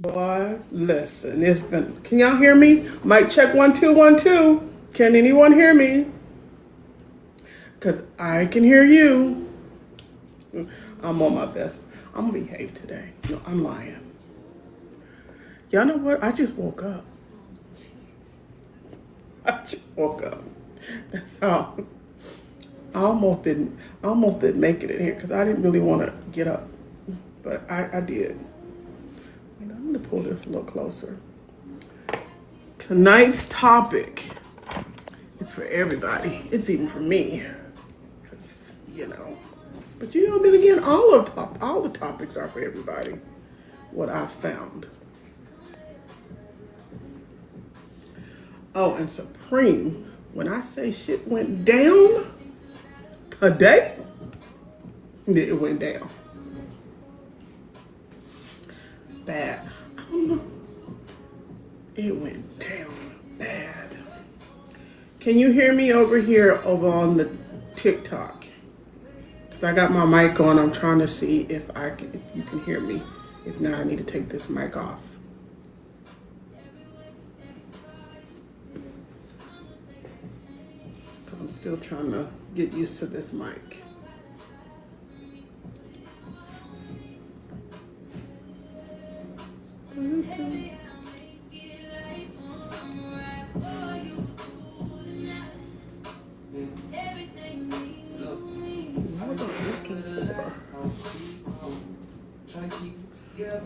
Boy, listen, it's been. Can y'all hear me? Mic check 1 2 1 2. Can anyone hear me? Cause I can hear you. I'm on my best. I'm gonna behave today. No, I'm lying. Y'all know what? I just woke up. I just woke up. That's how. I almost didn't make it in here because I didn't really want to get up, but I did. And I'm gonna pull this a little closer. Tonight's topic is for everybody. It's even for me, because you know. But you know, then again, all the topics are for everybody. What I found. Oh, and Supreme. When I say shit went down today, it went down bad. I don't know. It went down bad. Can you hear me over here over on the TikTok? Because I got my mic on. I'm trying to see if you can hear me. If not, I need to take this mic off. Because I'm still trying to get used to this mic.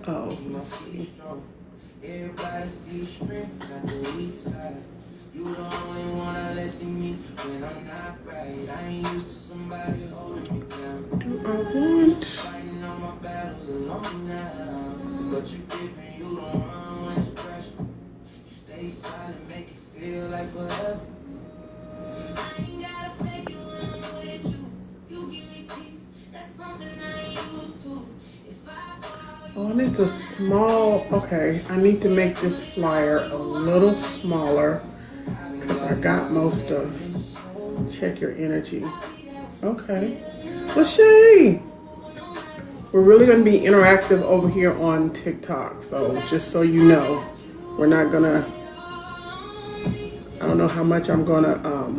Oh, let's see. Everybody see strength, not the weak side. You the only one that lets me when I'm not right. I ain't used to somebody holding me down. Do I want? Fighting all my battles alone now. But you different, you don't run when it's pressure. You stay silent, make it feel like forever. I ain't gotta fake it when I'm with you. You give me peace, that's something I ain't used to. Oh, I need the small, okay, I need to make this flyer a little smaller because I got most of, check your energy. Okay. Lachey, we're really going to be interactive over here on TikTok. So just so you know, we're not going to, I don't know how much I'm going to,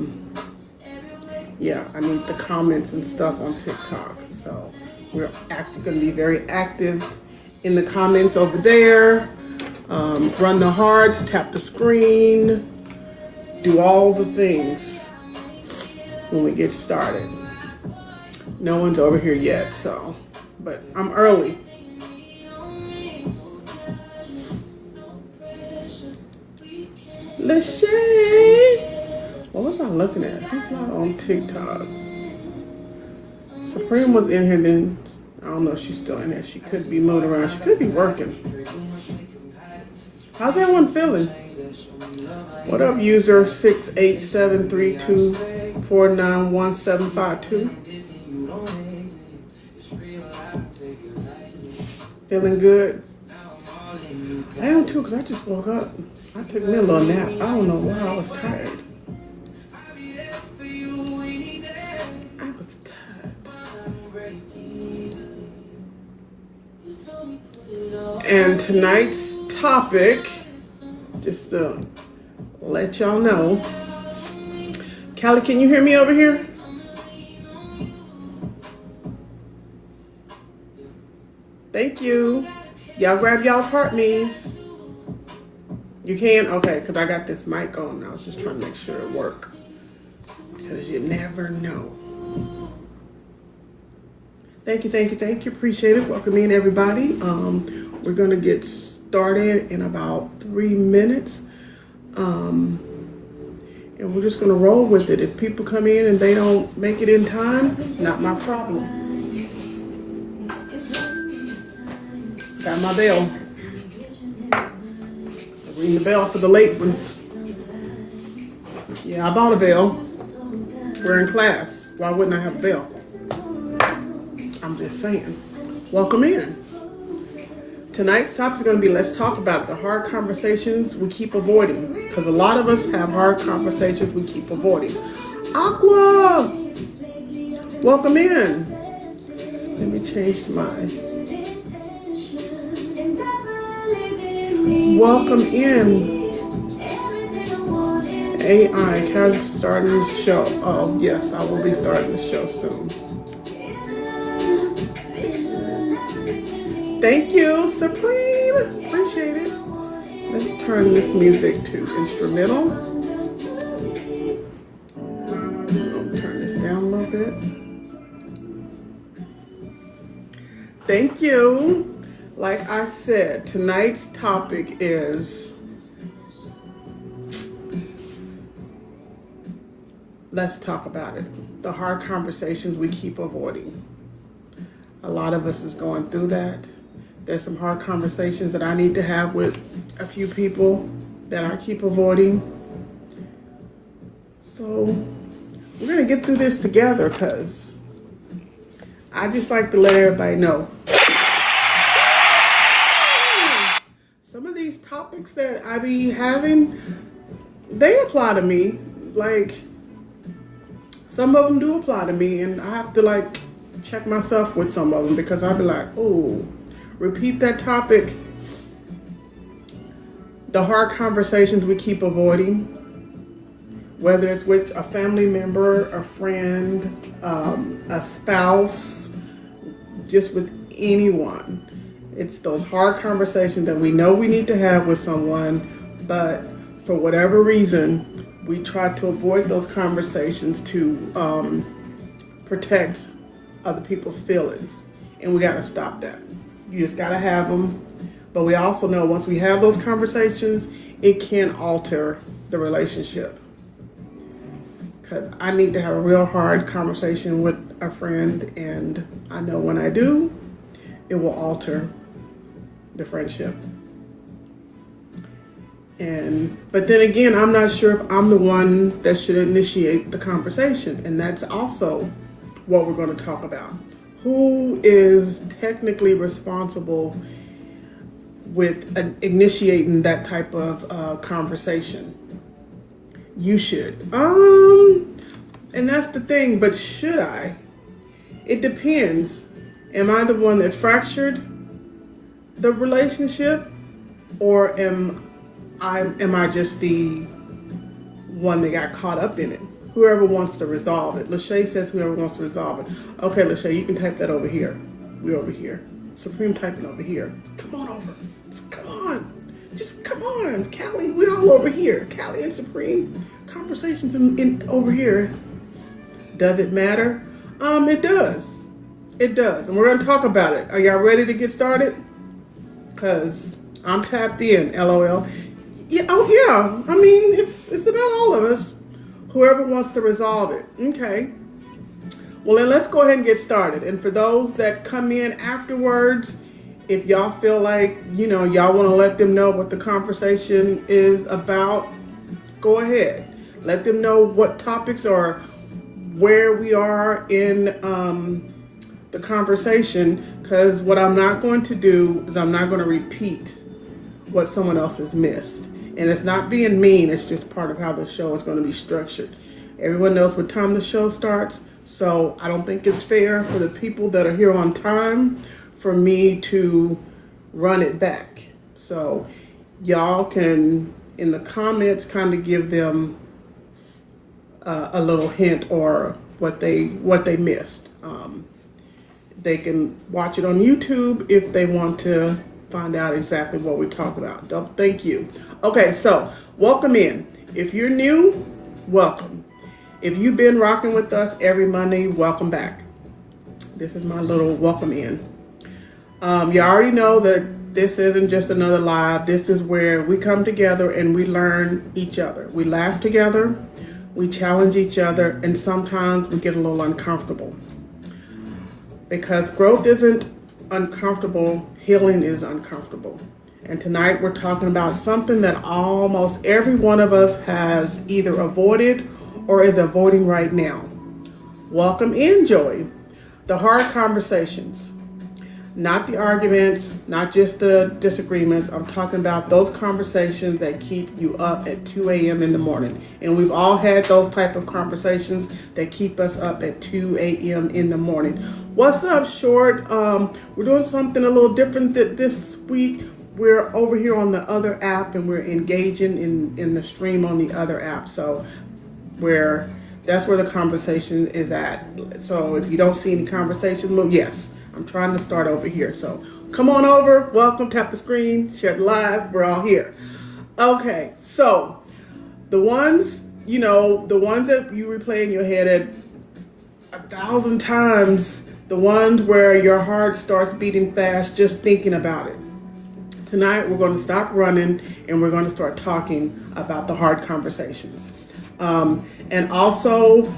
yeah, I need the comments and stuff on TikTok. So we're actually going to be very active in the comments over there. Run the hearts, tap the screen, do all the things when we get started. No one's over here yet, so, but I'm early. Lachey, what was I looking at? Who's not on TikTok? Supreme was in here then. I don't know if she's still in there. She could be moving around. She could be working. How's everyone feeling? What up, user 68732491752? Feeling good? I am too, because I just woke up. I took me a little nap. I don't know why I was tired. And tonight's topic, just to let y'all know. Callie, can you hear me over here? Thank you. Y'all grab y'all's heart me's. You can? Okay, because I got this mic on. I was just trying to make sure it worked. Because you never know. Thank you. Appreciate it. Welcome in, everybody. We're going to get started in about 3 minutes. And we're just going to roll with it. If people come in and they don't make it in time, it's not my problem. Got my bell. Ring the bell for the late ones. Yeah, I bought a bell. We're in class. Why wouldn't I have a bell? I'm just saying. Welcome in. Tonight's topic is going to be, let's talk about it, the hard conversations we keep avoiding. Because a lot of us have hard conversations we keep avoiding. Aqua! Welcome in. Let me change mine. Welcome in. AI, Kaz starting the show. Oh, yes, I will be starting the show soon. Thank you, Supreme. Appreciate it. Let's turn this music to instrumental. I'll turn this down a little bit. Thank you. Like I said, tonight's topic is let's talk about it. The hard conversations we keep avoiding. A lot of us is going through that. There's some hard conversations that I need to have with a few people that I keep avoiding. So we're gonna get through this together because I just like to let everybody know. Some of these topics that I be having, they apply to me. Like, some of them do apply to me, and I have to like check myself with some of them because I'll be like, oh, repeat that topic. The hard conversations we keep avoiding, whether it's with a family member, a friend, a spouse, just with anyone. It's those hard conversations that we know we need to have with someone, but for whatever reason, we try to avoid those conversations to protect other people's feelings. And we got to stop that. You just got to have them. But we also know once we have those conversations, it can alter the relationship. Because I need to have a real hard conversation with a friend, and I know when I do, it will alter the friendship. But then again, I'm not sure if I'm the one that should initiate the conversation, and that's also what we're going to talk about. Who is technically responsible with initiating that type of conversation? You should. And that's the thing, but should I? It depends. Am I the one that fractured the relationship, or am I just the one that got caught up in it? Whoever wants to resolve it. Lachey says whoever wants to resolve it. Okay, Lachey, you can type that over here. We're over here. Supreme typing over here. Come on over. Just come on. Just come on. Callie, we're all over here. Callie and Supreme. Conversations in over here. Does it matter? It does. It does. And we're going to talk about it. Are y'all ready to get started? Because I'm tapped in, LOL. Yeah, oh yeah. I mean, it's about all of us. Whoever wants to resolve it. Okay. Well, then let's go ahead and get started. And for those that come in afterwards, if y'all feel like, y'all want to let them know what the conversation is about, go ahead. Let them know what topics or where we are in the conversation. Because what I'm not going to do is I'm not going to repeat what someone else has missed. And it's not being mean, it's just part of how the show is going to be structured. Everyone knows what time the show starts, so I don't think it's fair for the people that are here on time for me to run it back. So y'all can, in the comments, kind of give them a little hint or what they missed. They can watch it on YouTube if they want to find out exactly what we talk about. Thank you. Okay, so welcome in. If you're new, welcome. If you've been rocking with us every Monday, welcome back. This is my little welcome in. You already know that this isn't just another live. This is where we come together and we learn each other. We laugh together, we challenge each other, and sometimes we get a little uncomfortable. Because growth isn't uncomfortable, healing is uncomfortable. And tonight we're talking about something that almost every one of us has either avoided or is avoiding right now. Welcome in, Joy. The hard conversations. Not the arguments, not just the disagreements. I'm talking about those conversations that keep you up at 2 a.m. in the morning. And we've all had those type of conversations that keep us up at 2 a.m. in the morning. What's up, Short? We're doing something a little different this week. we're over here on the other app and we're engaging in the stream on the other app. So that's where the conversation is at. So if you don't see any conversation, well, yes, I'm trying to start over here. So come on over, welcome, tap the screen, share the live, we're all here. Okay, so the ones, the ones that you replay in your head at 1,000 times, the ones where your heart starts beating fast just thinking about it. Tonight we're going to stop running and we're going to start talking about the hard conversations. And also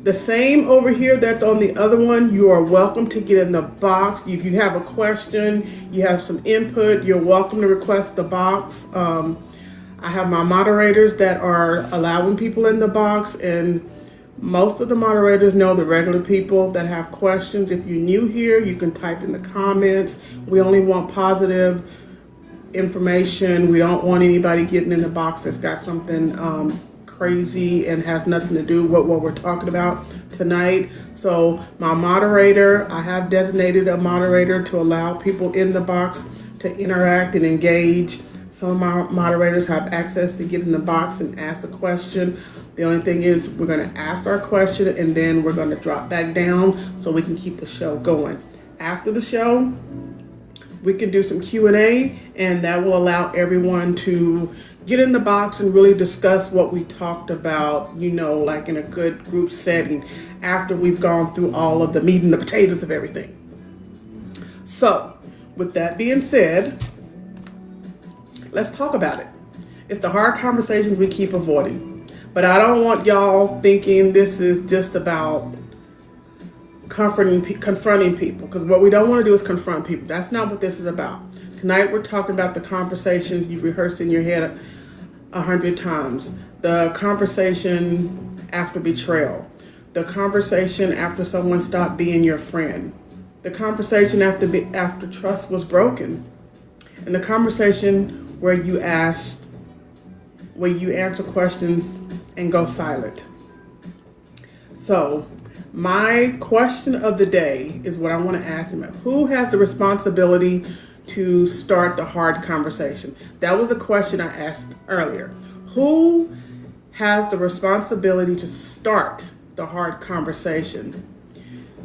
the same over here that's on the other one, you are welcome to get in the box. If you have a question, you have some input, you're welcome to request the box. I have my moderators that are allowing people in the box, and most of the moderators know the regular people that have questions. If you're new here, you can type in the comments. We only want positive information. We don't want anybody getting in the box that's got something crazy and has nothing to do with what we're talking about tonight. So my moderator, I have designated a moderator to allow people in the box to interact and engage. Some of my moderators have access to get in the box and ask the question. The only thing is we're going to ask our question and then we're going to drop back down so we can keep the show going. After the show, we can do some Q&A, and that will allow everyone to get in the box and really discuss what we talked about, like in a good group setting after we've gone through all of the meat and the potatoes of everything. So, with that being said, let's talk about it. It's the hard conversations we keep avoiding. But I don't want y'all thinking this is just about confronting people, because what we don't want to do is confront people. That's not what this is about. Tonight we're talking about the conversations you've rehearsed in your head 100 times. The conversation after betrayal. The conversation after someone stopped being your friend. The conversation after trust was broken. And the conversation where you answer questions and go silent. So, my question of the day is what I want to ask him. Who has the responsibility to start the hard conversation? That was a question I asked earlier. Who has the responsibility to start the hard conversation?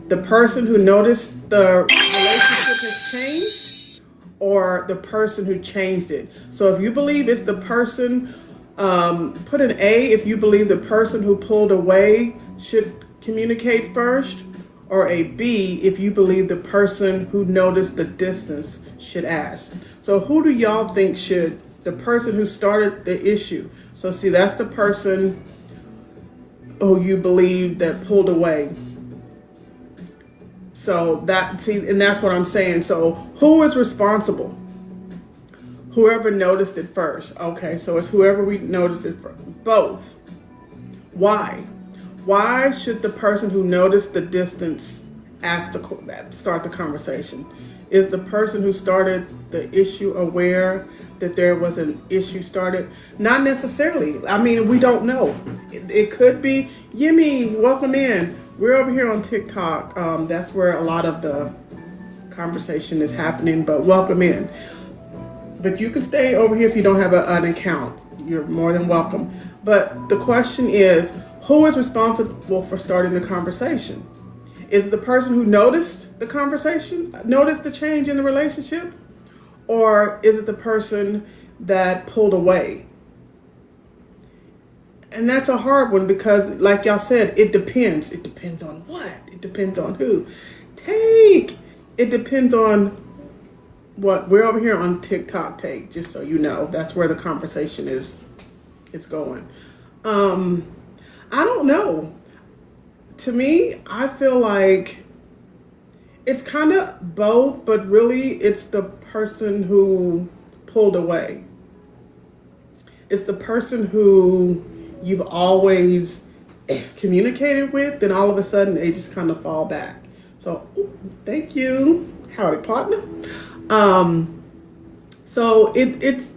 The person who noticed the relationship has changed, or the person who changed it? So if you believe it's the person, put an A if you believe the person who pulled away should communicate first, or a B if you believe the person who noticed the distance should ask. So who do y'all think should? The person who started the issue. So see, that's the person who you believe that pulled away. So and that's what I'm saying. So who is responsible? Whoever noticed it first. Okay, so it's whoever we noticed it first. Both. Why? Why should the person who noticed the distance start the conversation? Is the person who started the issue aware that there was an issue started? Not necessarily. I mean, we don't know. It could be. Yimmy, welcome in. We're over here on TikTok. That's where a lot of the conversation is happening, but welcome in. But you can stay over here if you don't have an account. You're more than welcome. But the question is, who is responsible for starting the conversation? Is it the person who noticed the conversation, noticed the change in the relationship? Or is it the person that pulled away? And that's a hard one because, like y'all said, it depends. It depends on what? It depends on who. It depends on what. We're over here on TikTok, just so you know. That's where the conversation is going. I don't know. To me, I feel like it's kind of both, but really it's the person who pulled away. It's the person who you've always communicated with, then all of a sudden they just kind of fall back. So, thank you. Howdy, partner. So it's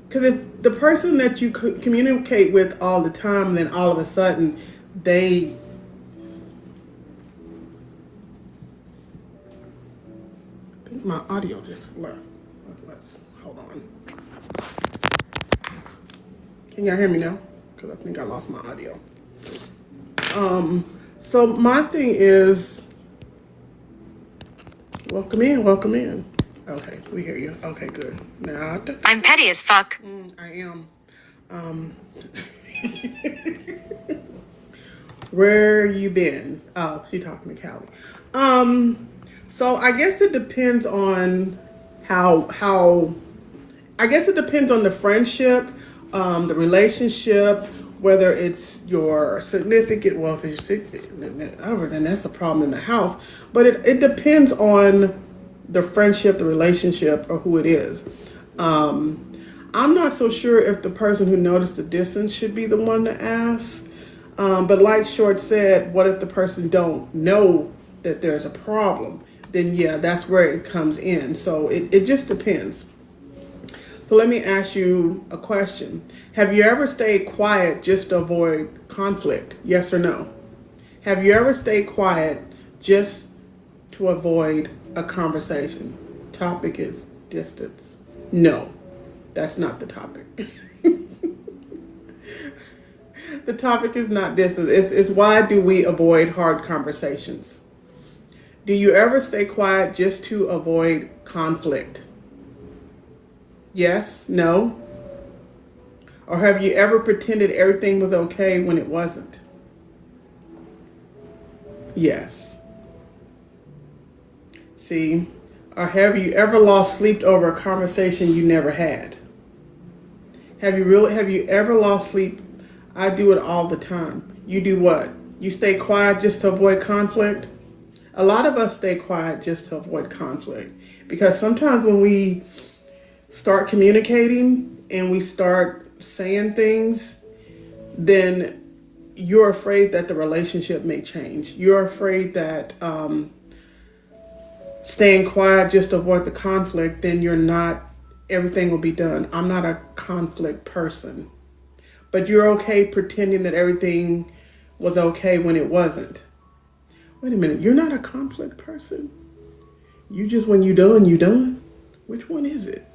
because if the person that you communicate with all the time, then all of a sudden I think my audio just left. Hold on. Can y'all hear me now? Because I think I lost my audio. So my thing is, welcome in, welcome in. Okay, we hear you. Okay, good. Now I'm petty as fuck. I am. Where you been? Oh, she talking to Callie. So I guess it depends on how I guess it depends on the friendship, the relationship, whether it's your significant, well, if it's your significant other, then that's a problem in the house. But it depends on the friendship, the relationship, or who it is. I'm not so sure if the person who noticed the distance should be the one to ask. But like Short said, what if the person don't know that there's a problem? Then yeah, that's where it comes in. So it just depends. So let me ask you a question. Have you ever stayed quiet just to avoid conflict? Yes or no? Have you ever stayed quiet just to avoid a conversation? Topic is distance. No, that's not the topic. The topic is not distance. It's why do we avoid hard conversations? Do you ever stay quiet just to avoid conflict? Yes? No? Or have you ever pretended everything was okay when it wasn't? Yes. See? Or have you ever lost sleep over a conversation you never had? Have you ever lost sleep? I do it all the time. You do what? You stay quiet just to avoid conflict? A lot of us stay quiet just to avoid conflict because sometimes when we start communicating and we start saying things, then you're afraid that the relationship may change. You're afraid that staying quiet just to avoid the conflict, then everything will be done. I'm not a conflict person. But you're okay pretending that everything was okay when it wasn't. Wait a minute, you're not a conflict person? You just, when you done, you done? Which one is it?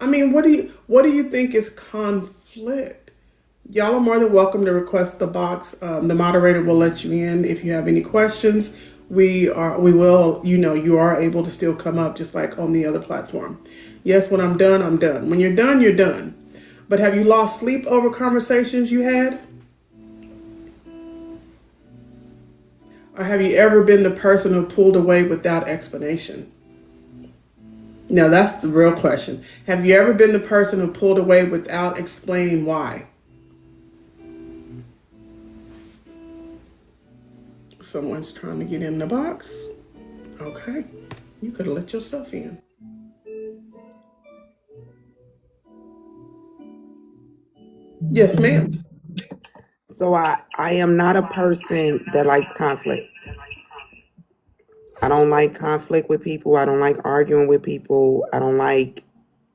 I mean, what do you think is conflict? Y'all are more than welcome to request the box. The moderator will let you in if you have any questions. We will, you are able to still come up just like on the other platform. Yes, when I'm done, I'm done. When you're done, you're done. But have you lost sleep over conversations you had? Or have you ever been the person who pulled away without explanation? Now that's the real question. Have you ever been the person who pulled away without explaining why? Someone's trying to get in the box. Okay. You could have let yourself in. Yes, ma'am. So I am not a person that likes conflict. I don't like conflict with people. I don't like arguing with people. I don't like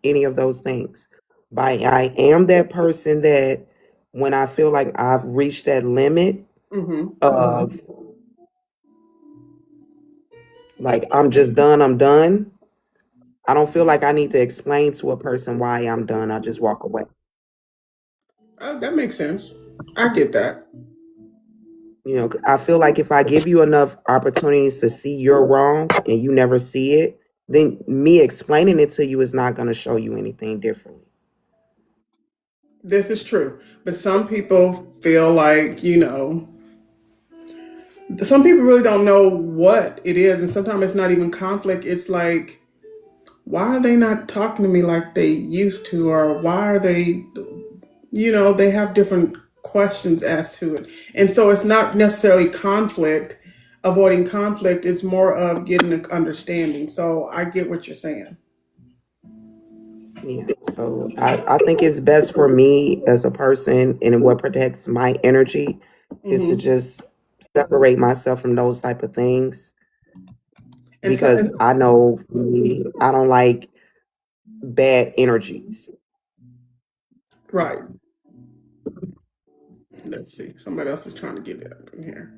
any of those things. But I am that person that when I feel like I've reached that limit of like I'm just done, I'm done. I don't feel like I need to explain to a person why I'm done. I just walk away. That makes sense. I get that. You know, I feel like if I give you enough opportunities to see you're wrong and you never see it, then me explaining it to you is not going to show you anything differently. This is true. But some people feel like, some people really don't know what it is. And sometimes it's not even conflict. It's like, why are they not talking to me like they used to? Or why are they, they have different questions as to it. And so it's not necessarily conflict, avoiding conflict. It's more of getting an understanding. So I get what you're saying. Yeah. So I think it's best for me as a person and what protects my energy is to just separate myself from those type of things And so, because I know for me, I don't like bad energies. right. Let's see. Somebody else is trying to get up in here.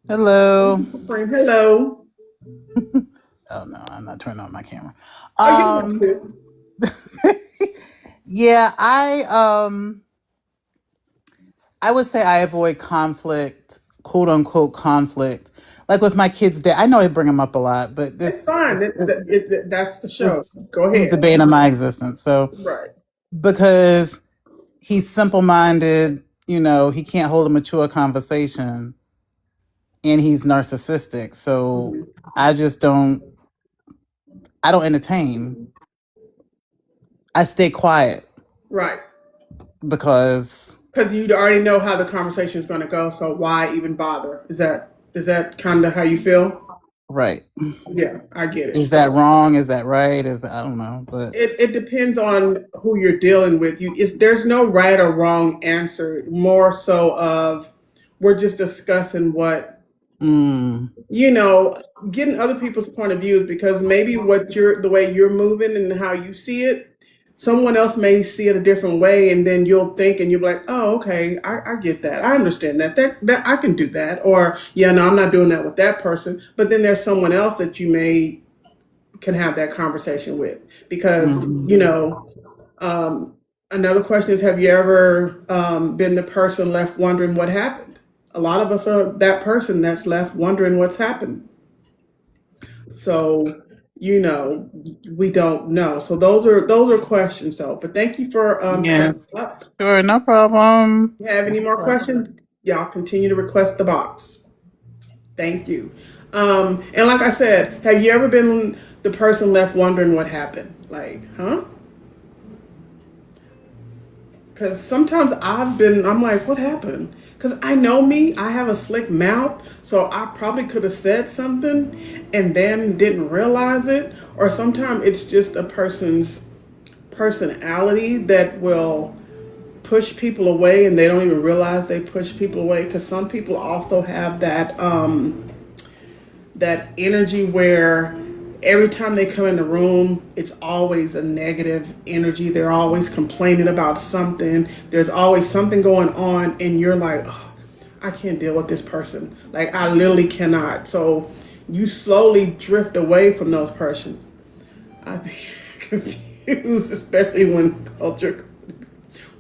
Hello. Hello. Oh no, I'm not turning on my camera. Oh, you know Yeah, I would say I avoid conflict, quote unquote conflict. Like with my kids' dad, I know I bring him up a lot, but it's fine. That's the this show. Go is the ahead. bane of my existence. So Right. because he's simple minded, he can't hold a mature conversation, and he's narcissistic. So Mhm. I just don't. I don't entertain. I stay quiet Right. because Because you already know how the conversation is going to go, so why even bother? Is that kind of how you feel? right. Yeah, I get it. Is that So wrong? Is that right? I don't know, but it depends on who you're dealing with. There's no right or wrong answer. More so of we're just discussing what mm, you know, getting other people's point of views because maybe the way you're moving and how you see it, someone else may see it a different way, and then you'll think and you'll be like, oh, okay, I get that, I understand that I can do that, or yeah, no, I'm not doing that with that person. But then there's someone else that you may can have that conversation with because mhm. um, another question is, have you ever been the person left wondering what happened? A lot of us are that person that's left wondering what's happened. So, you know, we don't know. So those are questions though. But thank you for coming Yes, up. sure, no problem. You have any more questions? Y'all continue to request the box. Thank you. And like I said, have you ever been the person left wondering what happened? Like, huh? Because sometimes I'm like, what happened? Because I know me, I have a slick mouth, so I probably could have said something and then didn't realize it. Or sometimes it's just a person's personality that will push people away and they don't even realize they push people away. Because some people also have that energy where every time they come in the room, it's always a negative energy. They're always complaining about something. There's always something going on, and you're like, oh, I can't deal with this person. Like, I literally cannot. So you slowly drift away from those persons. I'd be confused, especially when culture.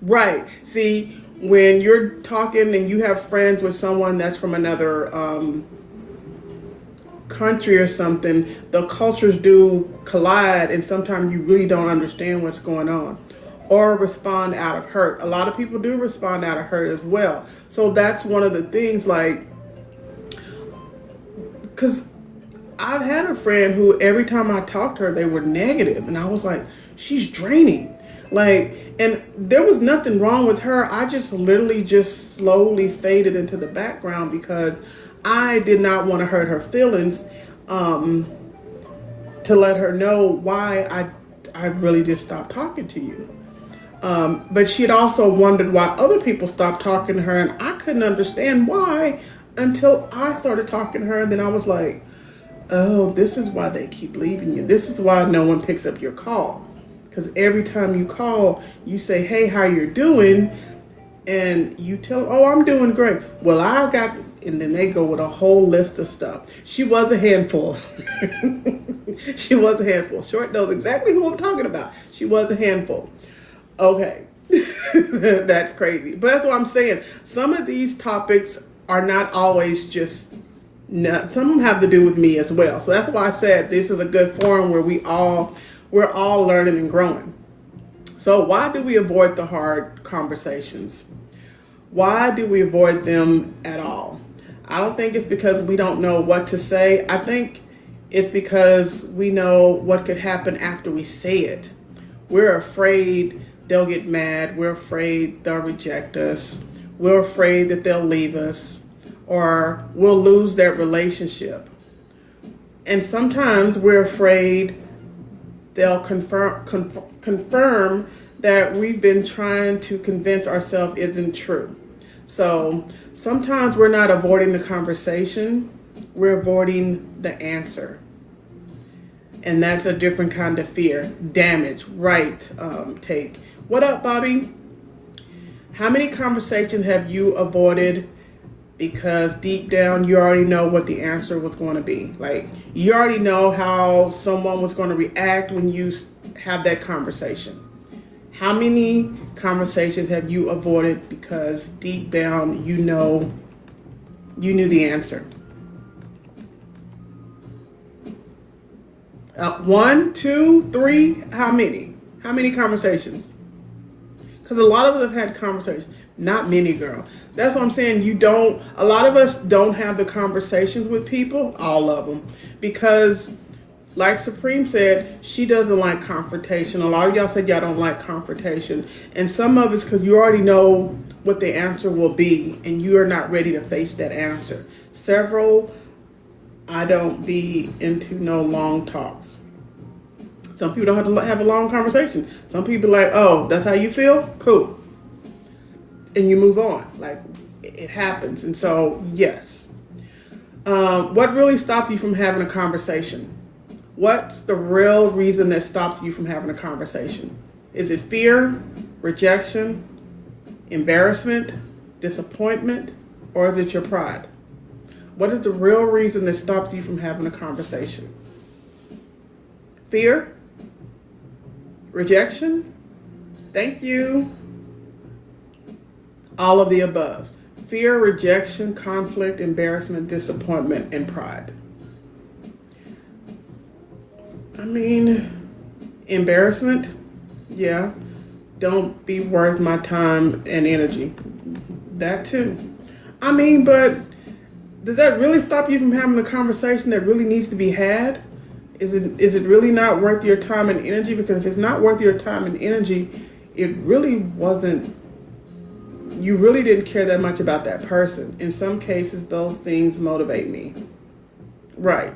Right. See, when you're talking and you have friends with someone that's from another country or something, the cultures do collide, and sometimes you really don't understand what's going on or respond out of hurt. A lot of people do respond out of hurt as well. So that's one of the things, like, because I've had a friend who every time I talked to her, they were negative, and I was like, she's draining. Like, and there was nothing wrong with her. I just literally just slowly faded into the background because I did not want to hurt her feelings. Um, to let her know why I really just stopped talking to you. But she had also wondered why other people stopped talking to her, and I couldn't understand why until I started talking to her. And then I was like, oh, this is why they keep leaving you. This is why no one picks up your call. Because every time you call, you say, hey, how you're doing? And you tell, oh, I'm doing great. Well, I got, and then they go with a whole list of stuff. She was a handful. She was a handful. Short knows exactly who I'm talking about. She was a handful. Okay. That's crazy. But that's what I'm saying. Some of these topics are not always just, some of them have to do with me as well. So that's why I said this is a good forum where we're all learning and growing. So why do we avoid the hard conversations? Why do we avoid them at all? I don't think it's because we don't know what to say. I think it's because we know what could happen after we say it. We're afraid they'll get mad. We're afraid they'll reject us. We're afraid that they'll leave us or we'll lose that relationship. And sometimes we're afraid they'll confirm that we've been trying to convince ourselves isn't true. So sometimes we're not avoiding the conversation, we're avoiding the answer. And that's a different kind of fear. Damage, right? Take. What up, Bobby? How many conversations have you avoided because deep down you already know what the answer was going to be. Like, you already know how someone was going to react when you have that conversation. How many conversations have you avoided because deep down you knew the answer? 1, 2, 3, how many? How many conversations? Because a lot of us have had conversations. Not many, girl. That's what I'm saying. A lot of us don't have the conversations with people, all of them. Because, like Supreme said, she doesn't like confrontation. A lot of y'all said y'all don't like confrontation. And some of it's because you already know what the answer will be, and you are not ready to face that answer. Several, I don't be into no long talks. Some people don't have to have a long conversation. Some people like, oh, that's how you feel? Cool. And you move on. Like, it happens. And so, yes. What really stops you from having a conversation? What's the real reason that stops you from having a conversation? Is it fear, rejection, embarrassment, disappointment, or is it your pride? What is the real reason that stops you from having a conversation? Fear? Rejection? Thank you. All of the above. Fear, rejection, conflict, embarrassment, disappointment, and pride. I mean, embarrassment? Yeah. Don't be worth my time and energy. That too. I mean, but does that really stop you from having a conversation that really needs to be had? Is it really not worth your time and energy? Because if it's not worth your time and energy, it really wasn't, you really didn't care that much about that person. In some cases, those things motivate me. Right.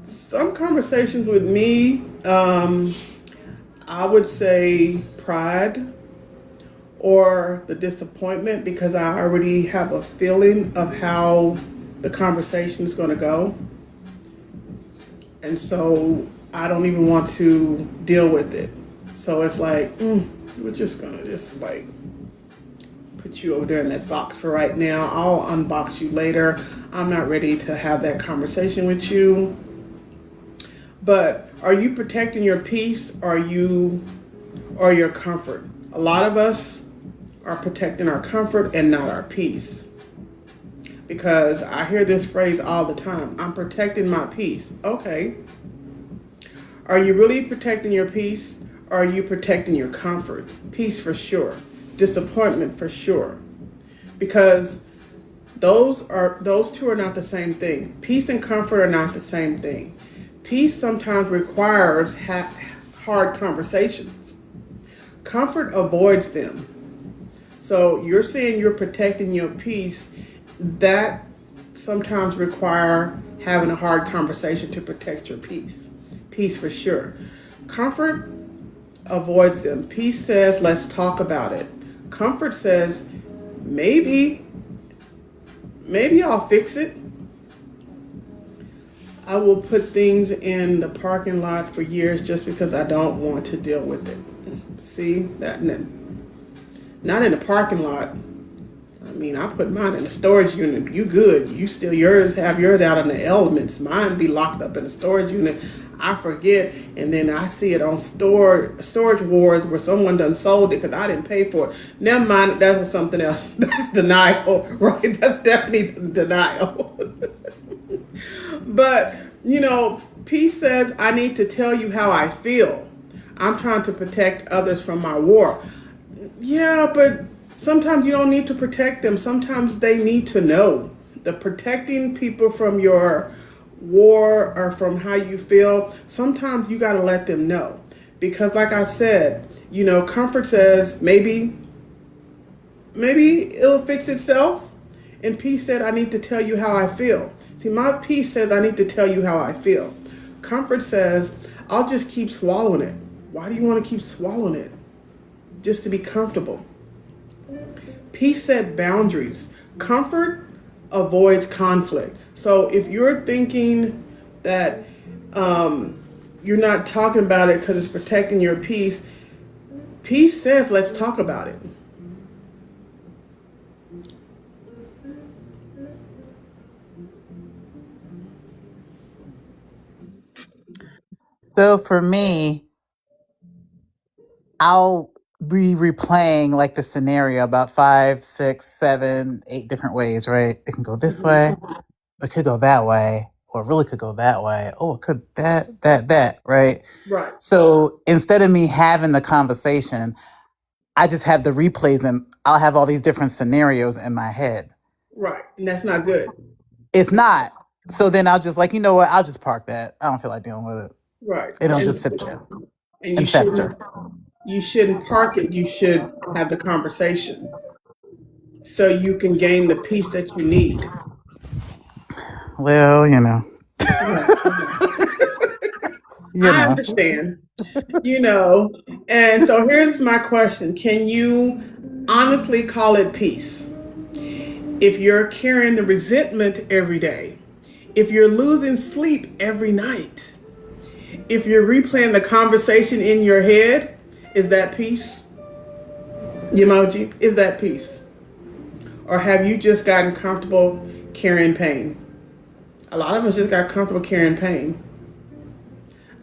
Some conversations with me, I would say pride or the disappointment, because I already have a feeling of how the conversation is going to go. And so I don't even want to deal with it. So it's like, we're just going to just like put you over there in that box for right now. I'll unbox you later. I'm not ready to have that conversation with you. But are you protecting your peace or your comfort? A lot of us are protecting our comfort and not our peace. Because I hear this phrase all the time. I'm protecting my peace. Okay. Are you really protecting your peace or are you protecting your comfort? Peace for sure. Disappointment for sure. Because those two are not the same thing. Peace and comfort are not the same thing. Peace sometimes requires hard conversations. Comfort avoids them. So you're saying you're protecting your peace. That sometimes require having a hard conversation to protect your peace. Peace for sure. Comfort avoids them. Peace says, let's talk about it. Comfort says, maybe I'll fix it. I will put things in the parking lot for years just because I don't want to deal with it. See, that not in the parking lot. I mean, I put mine in the storage unit. You good. You still have yours out in the elements. Mine be locked up in the storage unit. I forget, and then I see it on storage wars where someone done sold it because I didn't pay for it. Never mind, that was something else. That's denial, right? That's definitely denial. But, peace says, I need to tell you how I feel. I'm trying to protect others from my war. Yeah, but sometimes you don't need to protect them. Sometimes they need to know. The protecting people from your war or from how you feel, sometimes you got to let them know. Because like I said, comfort says maybe it'll fix itself. And peace said, I need to tell you how I feel. See, my peace says, I need to tell you how I feel. Comfort says, I'll just keep swallowing it. Why do you want to keep swallowing it? Just to be comfortable. Peace set boundaries. Comfort avoids conflict. So if you're thinking that you're not talking about it because it's protecting your peace, peace says, let's talk about it. So for me, I'll be replaying like the scenario about 5, 6, 7, 8 different ways, right? It can go this way, it could go that way, or it really could go that way. Oh, it could that, right? Right, So instead of me having the conversation, I just have the replays and I'll have all these different scenarios in my head. right. And that's not good. It's not. So then I'll just like, you know what? I'll just park that. I don't feel like dealing with it. Right. And it'll just sit there And and fester. you shouldn't park it. You should have the conversation so you can gain the peace that you need. Well, you know. I understand. And so here's my question. Can you honestly call it peace? If you're carrying the resentment every day, if you're losing sleep every night, if you're replaying the conversation in your head, is that peace? Emoji, is that peace? Or have you just gotten comfortable carrying pain? A lot of us just got comfortable carrying pain.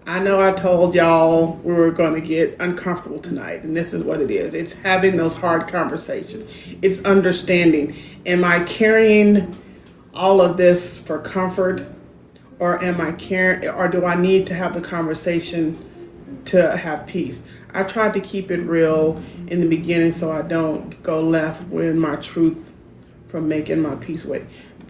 I know I told y'all we were going to get uncomfortable tonight, and this is what it is. It's having those hard conversations. It's understanding. Am I carrying all of this for comfort, or am I carrying, or do I need to have the conversation to have peace? I tried to keep it real in the beginning so I don't go left with my truth from making my peace wait.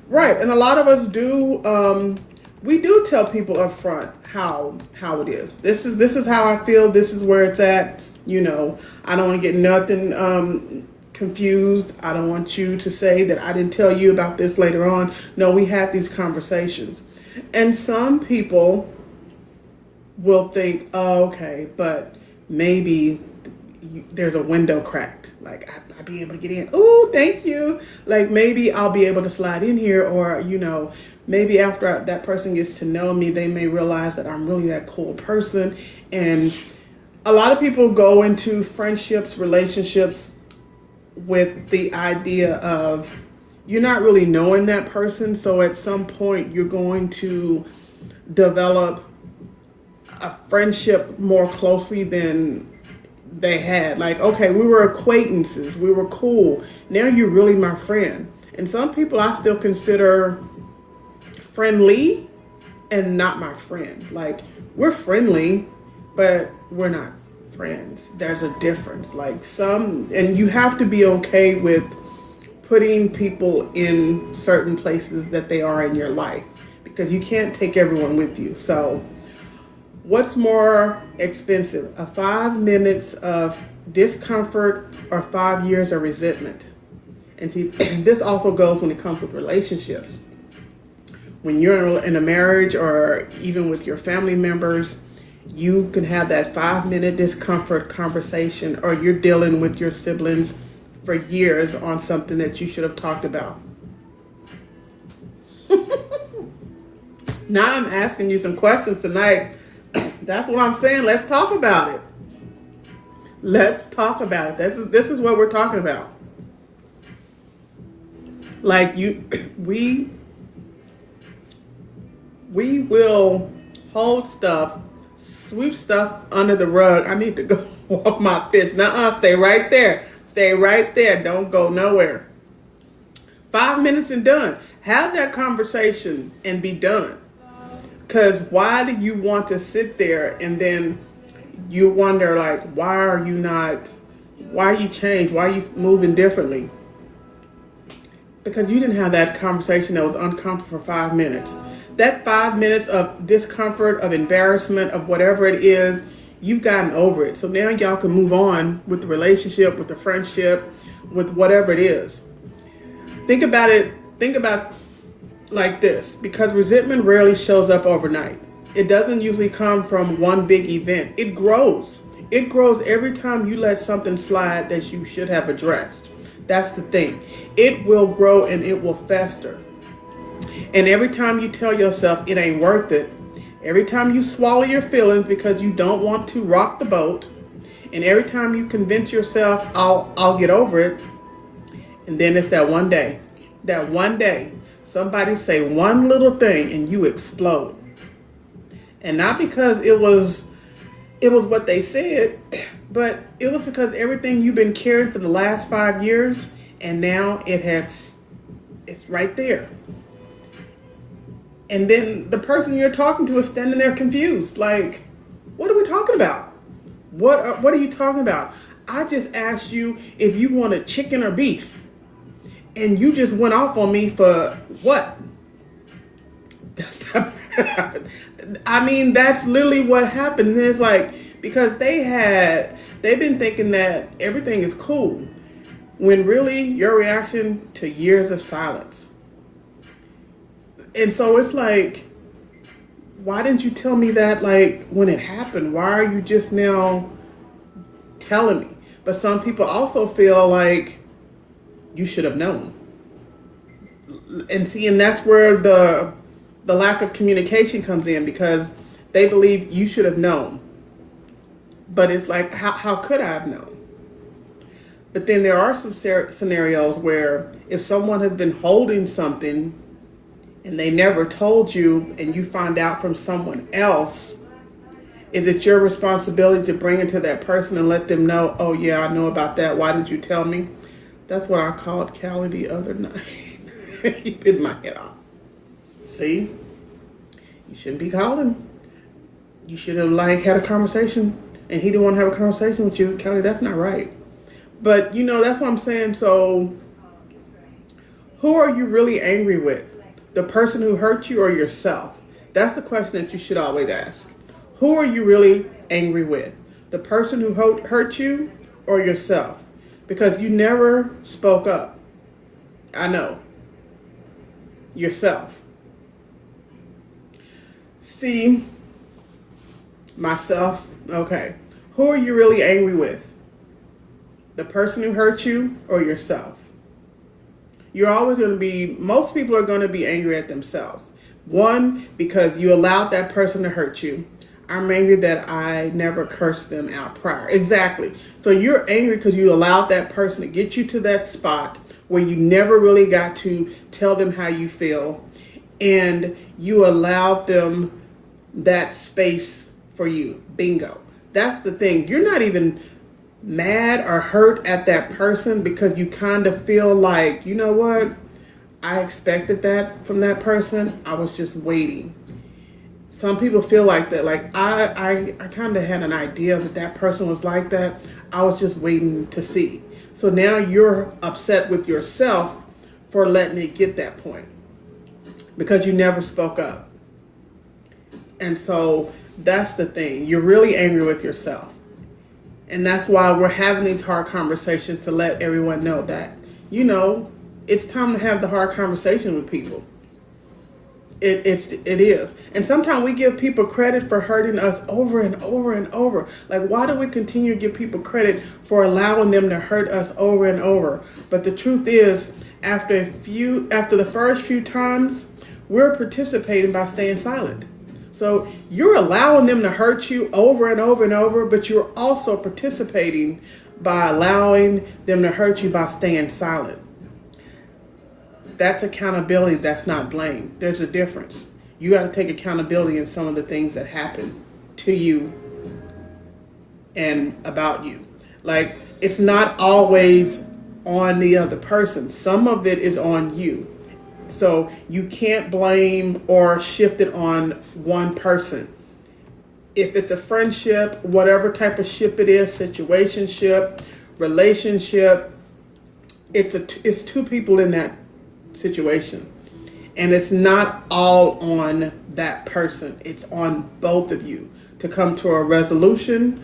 Right, and a lot of us do. We do tell people up front how it is. This is how I feel. This is where it's at. I don't want to get nothing confused. I don't want you to say that I didn't tell you about this later on. No, we had these conversations, and some people will think, oh, okay, but maybe there's a window cracked. Like I'll be able to get in. Oh, thank you. Like maybe I'll be able to slide in here, or maybe after that person gets to know me, they may realize that I'm really that cool person. And a lot of people go into friendships, relationships with the idea of you're not really knowing that person. So at some point, you're going to develop a friendship more closely than they had. Like, okay, we were acquaintances, we were cool. Now you're really my friend. And some people I still consider friendly and not my friend. Like, we're friendly, but we're not friends. There's a difference. Like and you have to be okay with putting people in certain places that they are in your life, because you can't take everyone with you. So what's more expensive, a 5 minutes of discomfort or 5 years of resentment? And see, this also goes when it comes with relationships. When you're in a marriage or even with your family members, you can have that 5-minute discomfort conversation, or you're dealing with your siblings for years on something that you should have talked about. Now I'm asking you some questions tonight. That's what I'm saying. Let's talk about it. Let's talk about it. This is what we're talking about. Like we will hold stuff, sweep stuff under the rug. I need to go walk my fish. Nuh-uh, stay right there. Stay right there. Don't go nowhere. 5 minutes and done. Have that conversation and be done. Because why do you want to sit there and then you wonder, like, why are you changed? Why are you moving differently? Because you didn't have that conversation that was uncomfortable for 5 minutes. That 5 minutes of discomfort, of embarrassment, of whatever it is, you've gotten over it. So now y'all can move on with the relationship, with the friendship, with whatever it is. Think about like this, because resentment rarely shows up overnight. It doesn't usually come from one big event. It grows. It grows every time you let something slide that you should have addressed. That's the thing. It will grow and it will fester. And every time you tell yourself it ain't worth it, every time you swallow your feelings because you don't want to rock the boat, and every time you convince yourself I'll get over it, and then it's that one day Somebody say one little thing and you explode. And not because it was what they said, but it was because everything you've been carrying for the last 5 years, and now it's right there. And then the person you're talking to is standing there confused, like, what are we talking about? What are you talking about? I just asked you if you wanted chicken or beef, and you just went off on me for what? That's not what happened. I mean, that's literally what happened. And it's like, because they've been thinking that everything is cool, when really your reaction to years of silence. And so it's like, why didn't you tell me that, like, when it happened? Why are you just now telling me? But some people also feel like you should have known. And see, and that's where the lack of communication comes in, because they believe you should have known. But it's like, how could I have known? But then there are some scenarios where if someone has been holding something and they never told you, and you find out from someone else, is it your responsibility to bring it to that person and let them know, oh yeah, I know about that, why did you tell me? That's what I called Callie the other night. He bit my head off. See? You shouldn't be calling. You should have had a conversation, and he didn't want to have a conversation with you. Callie, that's not right. But that's what I'm saying. So who are you really angry with? The person who hurt you or yourself? That's the question that you should always ask. Who are you really angry with? The person who hurt you or yourself? Because you never spoke up. I know. Yourself. See, myself, okay. Who are you really angry with? The person who hurt you or yourself? You're always going to be, most people are going to be angry at themselves. One, because you allowed that person to hurt you. I'm angry that I never cursed them out prior. Exactly. So you're angry because you allowed that person to get you to that spot where you never really got to tell them how you feel. And you allowed them that space for you. Bingo. That's the thing. You're not even mad or hurt at that person because you kind of feel like, you know what? I expected that from that person. I was just waiting. Some people feel like that. Like I kind of had an idea that person was like that. I was just waiting to see. So now you're upset with yourself for letting it get that point because you never spoke up. And so that's the thing. You're really angry with yourself. And that's why we're having these hard conversations, to let everyone know that, it's time to have the hard conversation with people. It is. And sometimes we give people credit for hurting us over and over and over. Like, why do we continue to give people credit for allowing them to hurt us over and over? But the truth is, after the first few times, we're participating by staying silent. So you're allowing them to hurt you over and over and over, but you're also participating by allowing them to hurt you by staying silent. That's accountability. That's not blame. There's a difference. You got to take accountability in some of the things that happen to you and about you. Like, it's not always on the other person. Some of it is on you. So you can't blame or shift it on one person. If it's a friendship, whatever type of ship it is, situationship, relationship, it's two people in that situation. And it's not all on that person. It's on both of you to come to a resolution,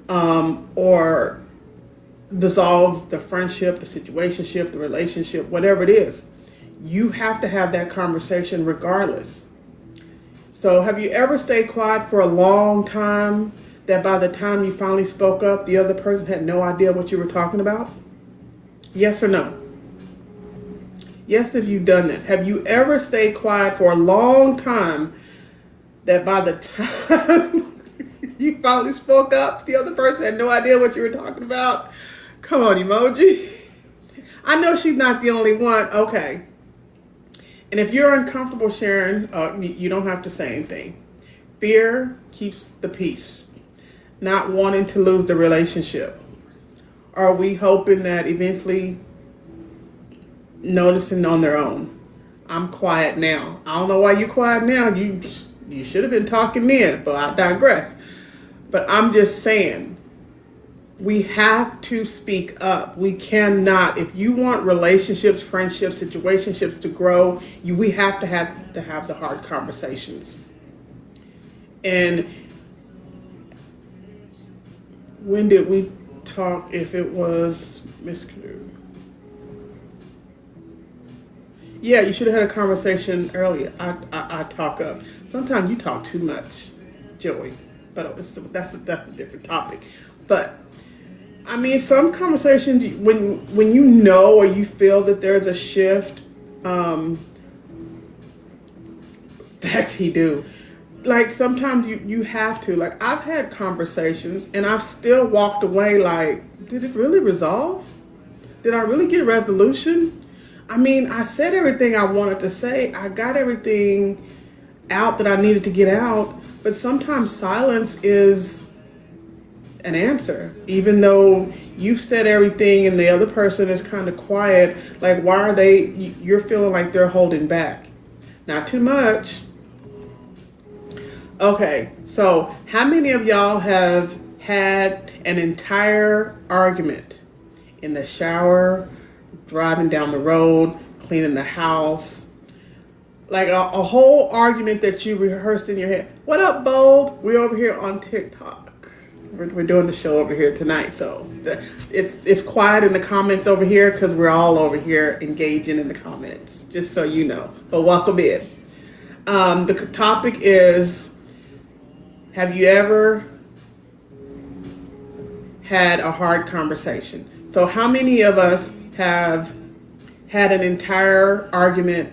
or dissolve the friendship, the situationship, the relationship, whatever it is. You have to have that conversation regardless. So have you ever stayed quiet for a long time that by the time you finally spoke up, the other person had no idea what you were talking about? Yes or no? Yes, if you've done that. Have you ever stayed quiet for a long time that by the time you finally spoke up, the other person had no idea what you were talking about? Come on, emoji. I know she's not the only one. Okay. And if you're uncomfortable sharing, you don't have to say anything. Fear keeps the peace, not wanting to lose the relationship. Are we hoping that eventually noticing on their own? I'm quiet now. I don't know why you're quiet now. You should have been talking then, but I digress. But I'm just saying, we have to speak up. We cannot. If you want relationships, friendships, situationships to grow, we have to have the hard conversations. And when did we talk? If it was Miss Canoe. Yeah, you should have had a conversation earlier. I talk up. Sometimes you talk too much, Joey. But that's a different topic. But I mean, some conversations when you know or you feel that there's a shift. Facts he do. Like sometimes you have to. Like I've had conversations and I've still walked away. Like, did it really resolve? Did I really get resolution? I mean, I said everything I wanted to say. I got everything out that I needed to get out. But sometimes silence is an answer. Even though you've said everything and the other person is kind of quiet, like why are they, you're feeling like they're holding back. Not too much. Okay, so how many of y'all have had an entire argument in the shower, driving down the road, cleaning the house, like a whole argument that you rehearsed in your head? What up, Bold? We're over here on TikTok. We're doing the show over here tonight, so it's quiet in the comments over here because we're all over here engaging in the comments, just so you know. But welcome in. The topic is, have you ever had a hard conversation? So how many of us have had an entire argument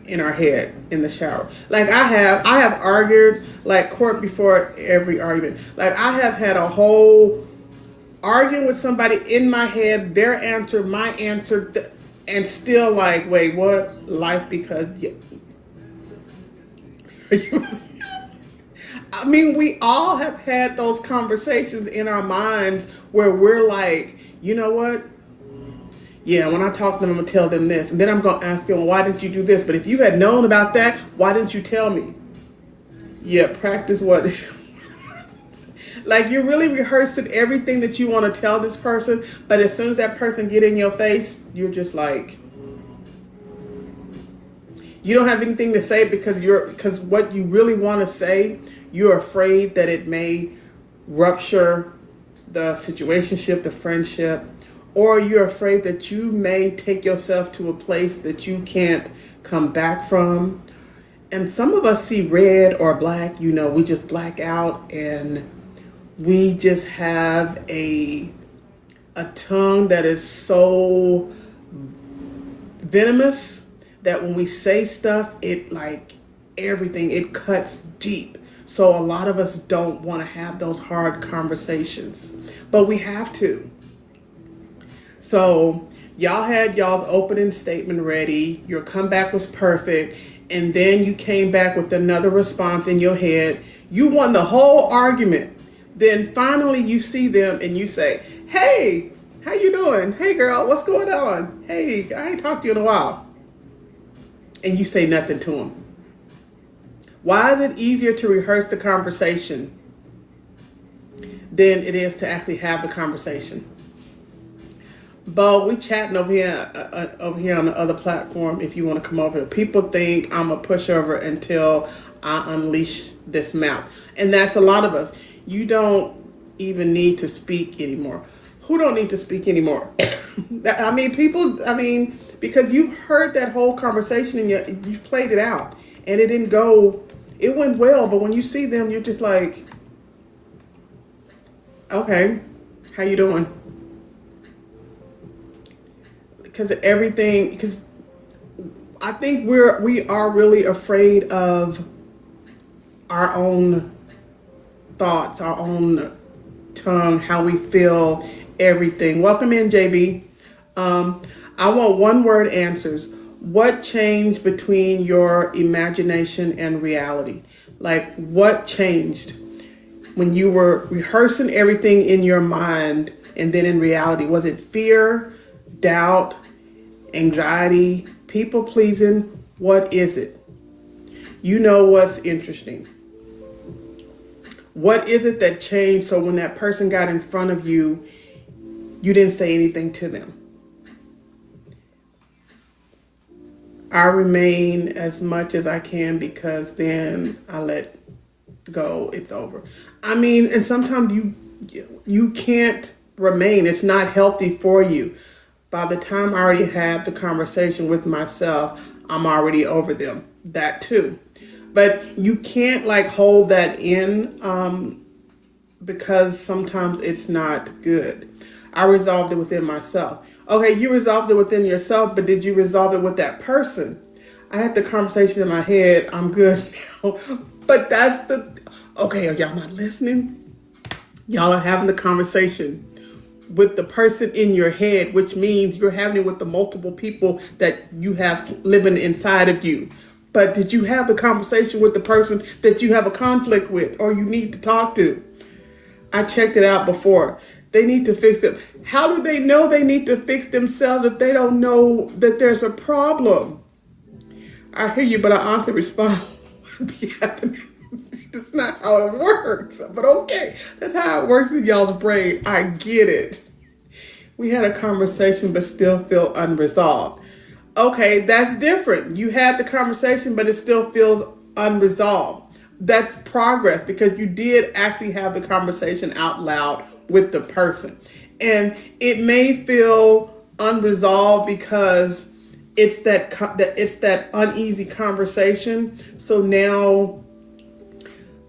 in our head in the shower? Like I have argued like court before every argument. Like I have had a whole arguing with somebody in my head, their answer, my answer, and still like, wait, what? Life because I mean, we all have had those conversations in our minds where we're like, you know what? Yeah, when I talk to them, I'm going to tell them this. And then I'm going to ask them, why didn't you do this? But if you had known about that, why didn't you tell me? Yeah, practice what? Like you're really rehearsing everything that you want to tell this person. But as soon as that person get in your face, you're just like, you don't have anything to say because what you really want to say, you're afraid that it may rupture the situationship, the friendship, or you're afraid that you may take yourself to a place that you can't come back from. And some of us see red or black, we just black out and we just have a tongue that is so venomous that when we say stuff, it like everything, it cuts deep. So a lot of us don't want to have those hard conversations, but we have to. So y'all had y'all's opening statement ready. Your comeback was perfect. And then you came back with another response in your head. You won the whole argument. Then finally you see them and you say, hey, how you doing? Hey girl, what's going on? Hey, I ain't talked to you in a while. And you say nothing to them. Why is it easier to rehearse the conversation than it is to actually have the conversation? But we chatting over here on the other platform. If you want to come over, people think I'm a pushover until I unleash this mouth, and that's a lot of us. You don't even need to speak anymore. Who don't need to speak anymore? I mean, people. I mean, because you've heard that whole conversation and you've played it out, and it didn't go. It went well, but when you see them, you're just like, okay, how you doing? Because I think we are really afraid of our own thoughts, our own tongue, how we feel, everything. Welcome in, JB. I want one word answers. What changed between your imagination and reality? Like, what changed when you were rehearsing everything in your mind and then in reality? Was it fear, doubt, anxiety, people pleasing? What is it? You know what's interesting. What is it that changed so when that person got in front of you, you didn't say anything to them? I remain as much as I can because then I let go. It's over. I mean, and sometimes you can't remain. It's not healthy for you. By the time I already had the conversation with myself, I'm already over them. That too. But you can't like hold that in because sometimes it's not good. I resolved it within myself. Okay, you resolved it within yourself, but did you resolve it with that person? I had the conversation in my head. I'm good now. But that's okay, are y'all not listening? Y'all are having the conversation with the person in your head, which means you're having it with the multiple people that you have living inside of you. But did you have the conversation with the person that you have a conflict with or you need to talk to? I checked it out before. They need to fix them. How do they know they need to fix themselves if they don't know that there's a problem? I hear you, but I honestly respond, what be happening? That's not how it works. But okay, that's how it works in y'all's brain. I get it. We had a conversation, but still feel unresolved. Okay, that's different. You had the conversation, but it still feels unresolved. That's progress because you did actually have the conversation out loud with the person. And it may feel unresolved because it's that uneasy conversation. So now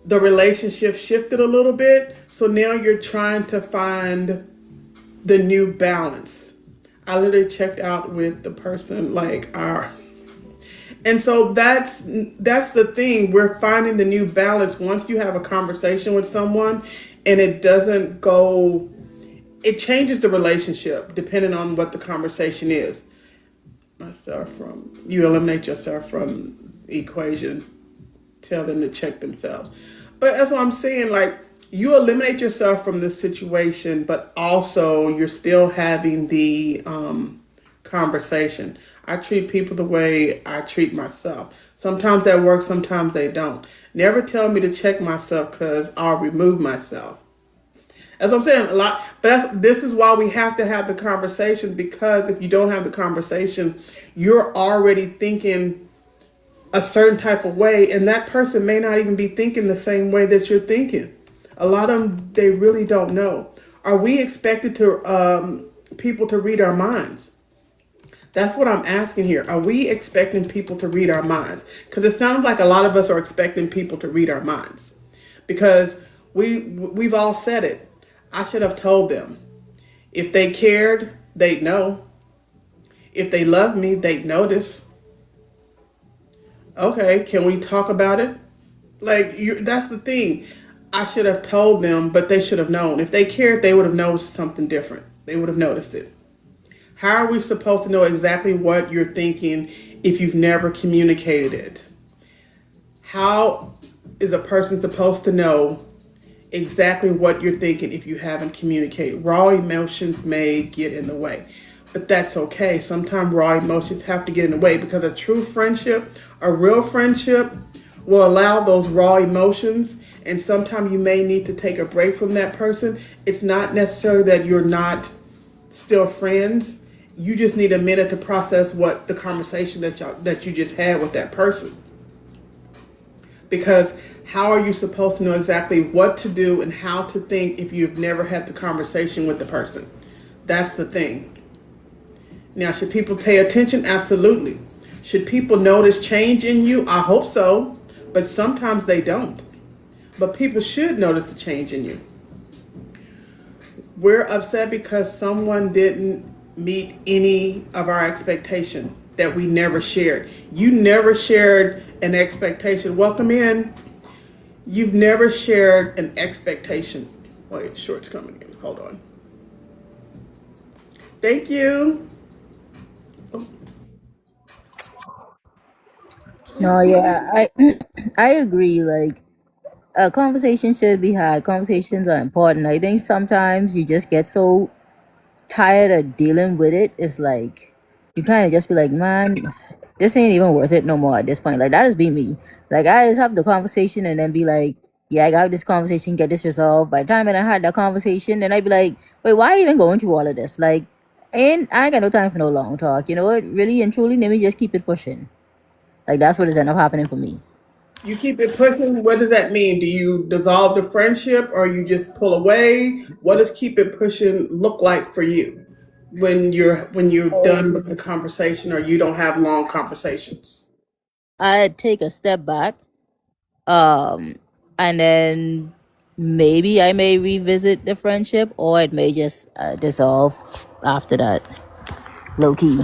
the relationship shifted a little bit. So now you're trying to find the new balance. I literally checked out with the person and so that's the thing. We're finding the new balance once you have a conversation with someone and it doesn't go, it changes the relationship depending on what the conversation is. You eliminate yourself from the equation, tell them to check themselves. But that's what I'm saying, like you eliminate yourself from this situation, but also you're still having the conversation. I treat people the way I treat myself. Sometimes that works, sometimes they don't. Never tell me to check myself because I'll remove myself. That's what I'm saying. A lot, but this is why we have to have the conversation, because if you don't have the conversation, you're already thinking a certain type of way, and that person may not even be thinking the same way that you're thinking. A lot of them, they really don't know. Are we expected to people to read our minds? That's what I'm asking here. Are we expecting people to read our minds? Because it sounds like a lot of us are expecting people to read our minds. Because we've all said it. I should have told them. If they cared, they'd know. If they loved me, they'd notice. Okay, can we talk about it? That's the thing. I should have told them, but they should have known. If they cared, they would have noticed something different. They would have noticed it. How are we supposed to know exactly what you're thinking if you've never communicated it? How is a person supposed to know exactly what you're thinking if you haven't communicated? Raw emotions may get in the way, but that's okay. Sometimes raw emotions have to get in the way because a true friendship, a real friendship, will allow those raw emotions. And sometimes you may need to take a break from that person. It's not necessarily that you're not still friends. You just need a minute to process what the conversation that you just had with that person. Because how are you supposed to know exactly what to do and how to think if you've never had the conversation with the person? That's the thing. Now, should people pay attention? Absolutely. Should people notice change in you? I hope so, but sometimes they don't. But people should notice the change in you. We're upset because someone didn't meet any of our expectation that we never shared. You never shared an expectation. Welcome in. You've never shared an expectation. Wait, short's coming in. Hold on. Thank you. Oh. No, yeah, I I agree. Like, a conversation should be had. Conversations are important. I think sometimes you just get so tired of dealing with it. It's like you kind of just be like, man, this ain't even worth it no more at this point. Like, that has been me. Like, I just have the conversation and then be like, yeah, I got this conversation, get this resolved. By the time I had that conversation, then I'd be like, wait, why even going through all of this? Like, and I ain't got no time for no long talk. You know what? Really and truly, let me just keep it pushing. Like, that's what has ended up happening for me. You keep it pushing. What does that mean? Do you dissolve the friendship or you just pull away? What does keep it pushing look like for you when you're done with the conversation or you don't have long conversations? I'd take a step back, um, and then maybe I may revisit the friendship, or it may just dissolve after that, low key.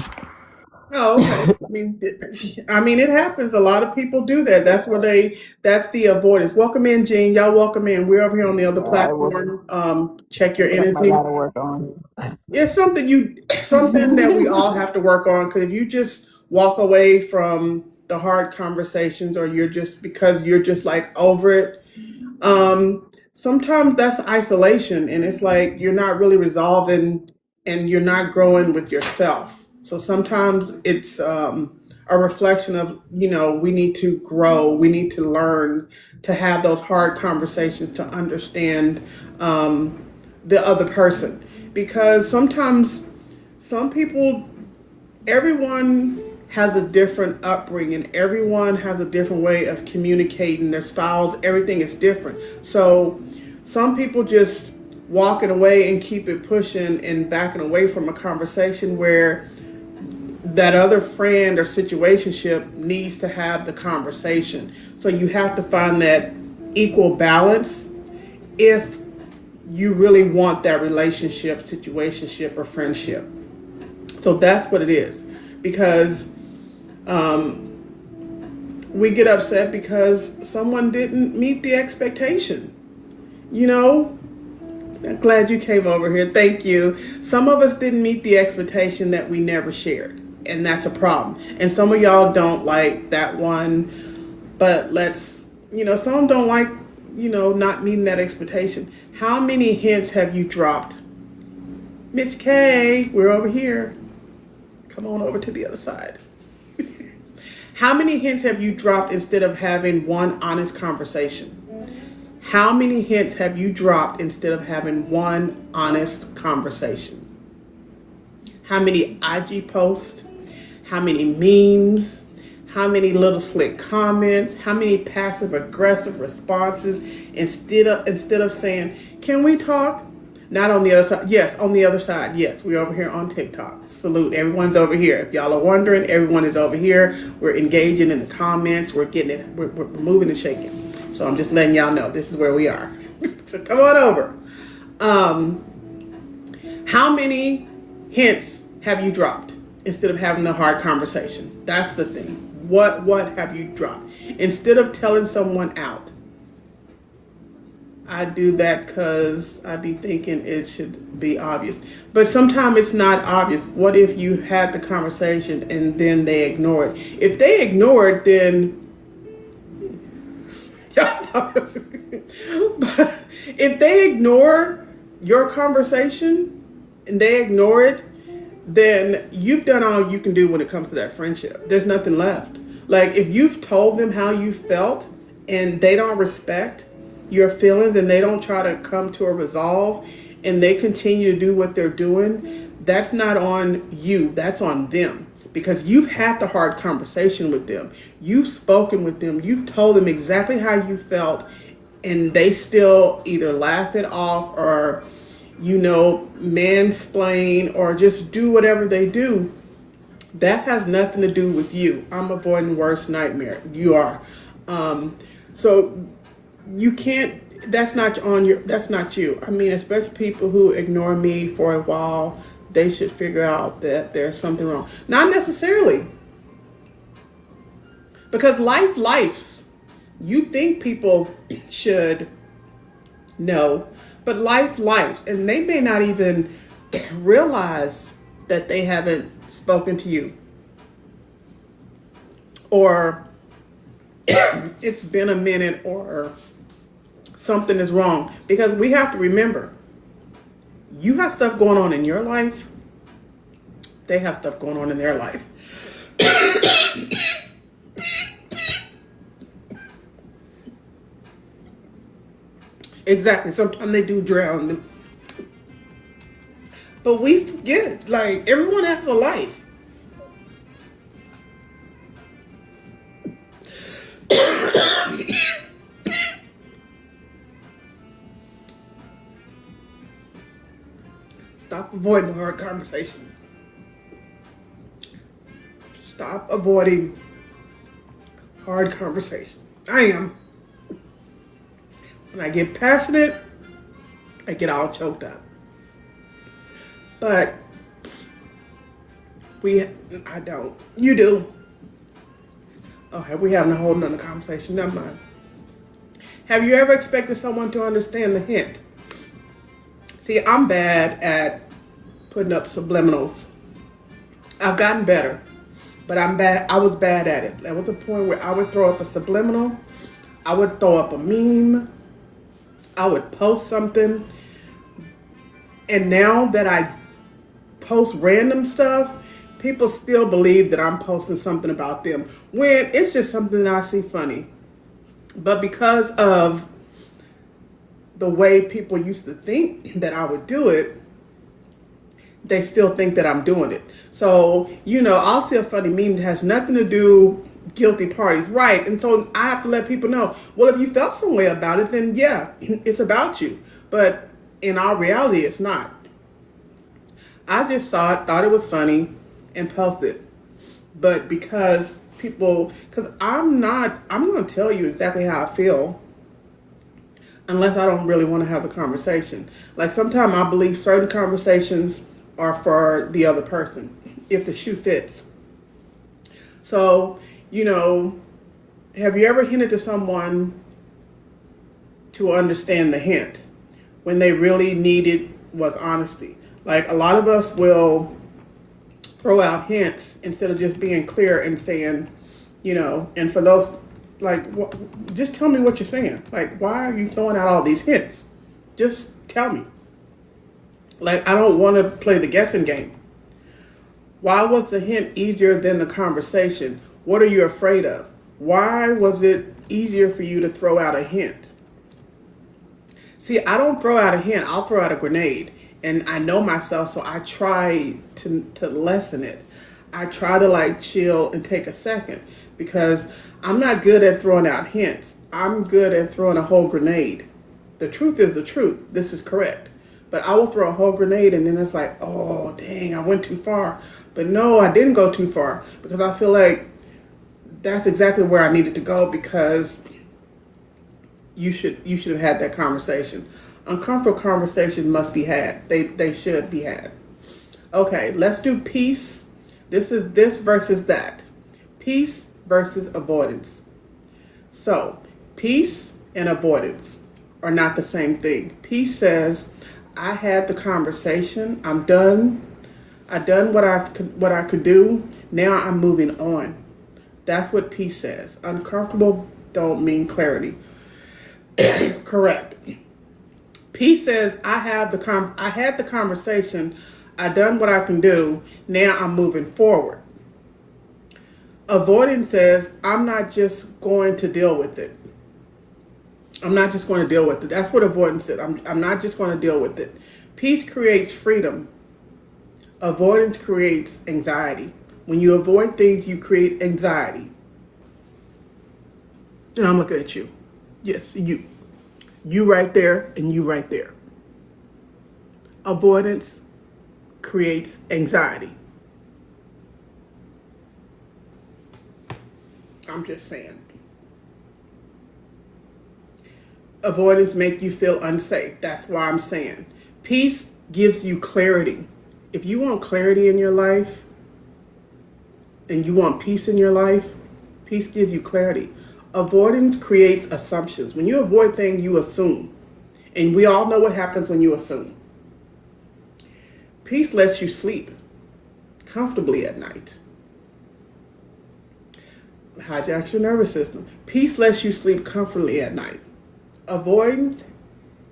Oh, okay. I mean, it happens. A lot of people do that. That's the avoidance. Welcome in, Gene. Y'all welcome in. We're over here on the other I will. platform. Check your Something I energy. gotta work on. It's something that we all have to work on because if you just walk away from the hard conversations or you're just because you're just like over it, sometimes that's isolation and it's like you're not really resolving and you're not growing with yourself. So sometimes it's a reflection of, we need to grow, we need to learn to have those hard conversations to understand the other person. Because sometimes some people, everyone has a different upbringing, everyone has a different way of communicating, their styles, everything is different. So some people just walking away and keep it pushing and backing away from a conversation where that other friend or situationship needs to have the conversation. So you have to find that equal balance if you really want that relationship, situationship, or friendship. So that's what it is. Because we get upset because someone didn't meet the expectation. You know, I'm glad you came over here. Thank you. Some of us didn't meet the expectation that we never shared. And that's a problem. And some of y'all don't like that one. But some don't like, not meeting that expectation. How many hints have you dropped? Miss K, we're over here. Come on over to the other side. How many hints have you dropped instead of having one honest conversation? How many hints have you dropped instead of having one honest conversation? How many IG posts? How many memes? How many little slick comments? How many passive aggressive responses instead of saying, "Can we talk?" Not on the other side. Yes, on the other side. Yes, we're over here on TikTok. Salute. Everyone's over here. If y'all are wondering, everyone is over here. We're engaging in the comments. We're getting it. We're moving and shaking. So I'm just letting y'all know this is where we are. So come on over. How many hints have you dropped instead of having the hard conversation? That's the thing. What have you dropped? Instead of telling someone out, I do that because I be thinking it should be obvious. But sometimes it's not obvious. What if you had the conversation and then they ignore it? If they ignore it, then but if they ignore your conversation and they ignore it, then you've done all you can do when it comes to that friendship. There's nothing left. Like if you've told them how you felt and they don't respect your feelings and they don't try to come to a resolve and they continue to do what they're doing, that's not on you, that's on them. Because you've had the hard conversation with them. You've spoken with them. You've told them exactly how you felt and they still either laugh it off or mansplain or just do whatever they do. That has nothing to do with you. I'm avoiding worst nightmare. You are. So you can't, that's not you. I mean, especially people who ignore me for a while, they should figure out that there's something wrong. Not necessarily. Because life's. You think people should know, but life's. And they may not even realize that they haven't spoken to you or it's been a minute or something is wrong. Because we have to remember, you have stuff going on in your life, they have stuff going on in their life. Exactly. Sometimes they do drown. But we forget, like, everyone has a life. Stop avoiding hard conversation. Stop avoiding hard conversation. I am. When I get passionate, I get all choked up. But I don't. You do. Okay, we having a whole nother conversation. Never mind. Have you ever expected someone to understand the hint? See, I'm bad at putting up subliminals. I've gotten better, but I'm bad. I was bad at it. There was a point where I would throw up a subliminal. I would throw up a meme. I would post something. And now that I post random stuff, people still believe that I'm posting something about them when it's just something that I see funny. But because of the way people used to think that I would do it, they still think that I'm doing it. So, I'll see a funny meme that has nothing to do guilty parties, right? And so I have to let people know, well, if you felt some way about it, then yeah, it's about you. But in our reality, it's not. I just saw it, thought it was funny, and posted. But because I'm going to tell you exactly how I feel unless I don't really want to have the conversation. Like sometimes I believe certain conversations are for the other person, if the shoe fits. So, have you ever hinted to someone to understand the hint when they really needed was honesty? Like a lot of us will throw out hints instead of just being clear and saying, and for those, like, just tell me what you're saying. Like, why are you throwing out all these hints? Just tell me. Like, I don't want to play the guessing game. Why was the hint easier than the conversation? What are you afraid of? Why was it easier for you to throw out a hint? See, I don't throw out a hint. I'll throw out a grenade. And I know myself, so I try to lessen it. I try to chill and take a second because I'm not good at throwing out hints. I'm good at throwing a whole grenade. The truth is the truth. This is correct. But I will throw a whole grenade and then it's like, oh, dang, I went too far. But no, I didn't go too far because I feel like that's exactly where I needed to go because you should have had that conversation. Uncomfortable conversations must be had. They should be had. Okay, let's do peace. This is this versus that. Peace versus avoidance. So, peace and avoidance are not the same thing. Peace says, I had the conversation. I'm done. I done what I could do. Now I'm moving on. That's what peace says. Uncomfortable don't mean clarity. Correct. Peace says, I had the conversation. I done what I can do. Now I'm moving forward. Avoidance says, I'm not just going to deal with it. I'm not just going to deal with it. That's what avoidance is. I'm not just going to deal with it. Peace creates freedom. Avoidance creates anxiety. When you avoid things, you create anxiety. And I'm looking at you. Yes, you. You right there and you right there. Avoidance creates anxiety. I'm just saying. Avoidance makes you feel unsafe. That's why I'm saying. Peace gives you clarity. If you want clarity in your life and you want peace in your life, peace gives you clarity. Avoidance creates assumptions. When you avoid things, you assume. And we all know what happens when you assume. Peace lets you sleep comfortably at night. hijacks your nervous system. Peace lets you sleep comfortably at night. Avoidance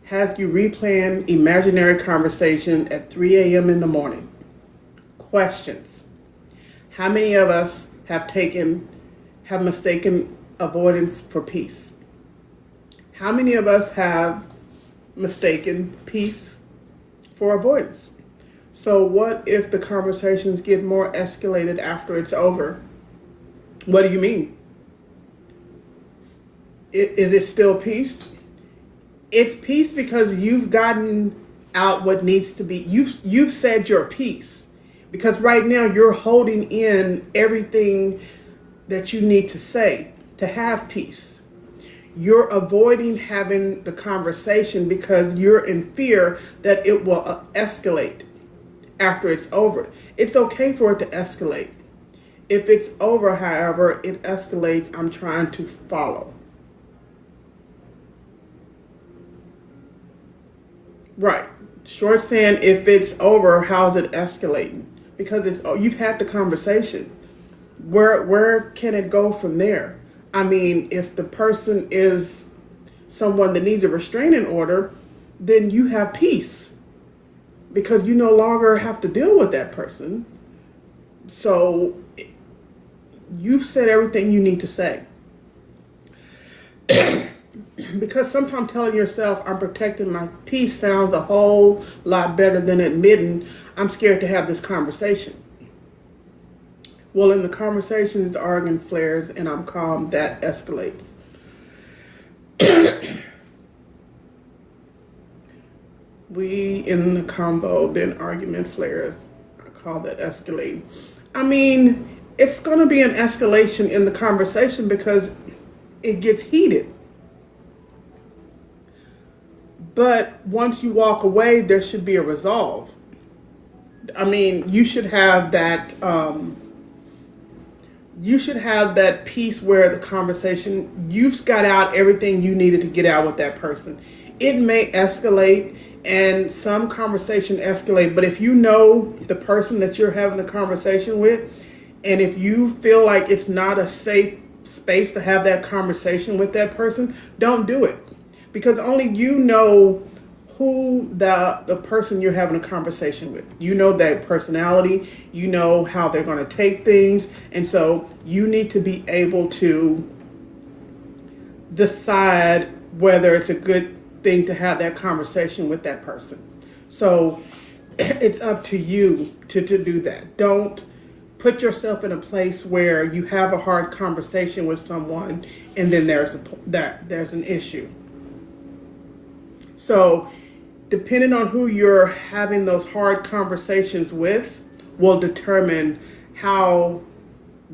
has you replaying imaginary conversation at 3 a.m. in the morning. Questions. How many of us have mistaken avoidance for peace? How many of us have mistaken peace for avoidance? So what if the conversations get more escalated after it's over? What do you mean? Is it still peace? It's peace because you've gotten out what needs to be. You've said your piece. Because right now you're holding in everything that you need to say to have peace. You're avoiding having the conversation because you're in fear that it will escalate after it's over. It's okay for it to escalate. If it's over, however, it escalates, I'm trying to follow. Right. Short saying, if it's over, how's it escalating? Because you've had the conversation. Where can it go from there? I mean, if the person is someone that needs a restraining order, then you have peace because you no longer have to deal with that person. So you've said everything you need to say. Because sometimes telling yourself I'm protecting my peace sounds a whole lot better than admitting I'm scared to have this conversation. Well, in the conversations, the argument flares and I'm calm, that escalates. We in the combo, then argument flares. I call that escalating. I mean, it's going to be an escalation in the conversation because it gets heated. But once you walk away, there should be a resolve. I mean, you should have that. You should have that piece where the conversation, you've got out everything you needed to get out with that person. It may escalate, and some conversation escalate, but if you know the person that you're having the conversation with, and if you feel like it's not a safe space to have that conversation with that person, don't do it. Because only you know who the person you're having a conversation with. You know their personality, you know how they're going to take things, and so you need to be able to decide whether it's a good thing to have that conversation with that person. So it's up to you to do that. Don't put yourself in a place where you have a hard conversation with someone and then there's an issue. So depending on who you're having those hard conversations with will determine how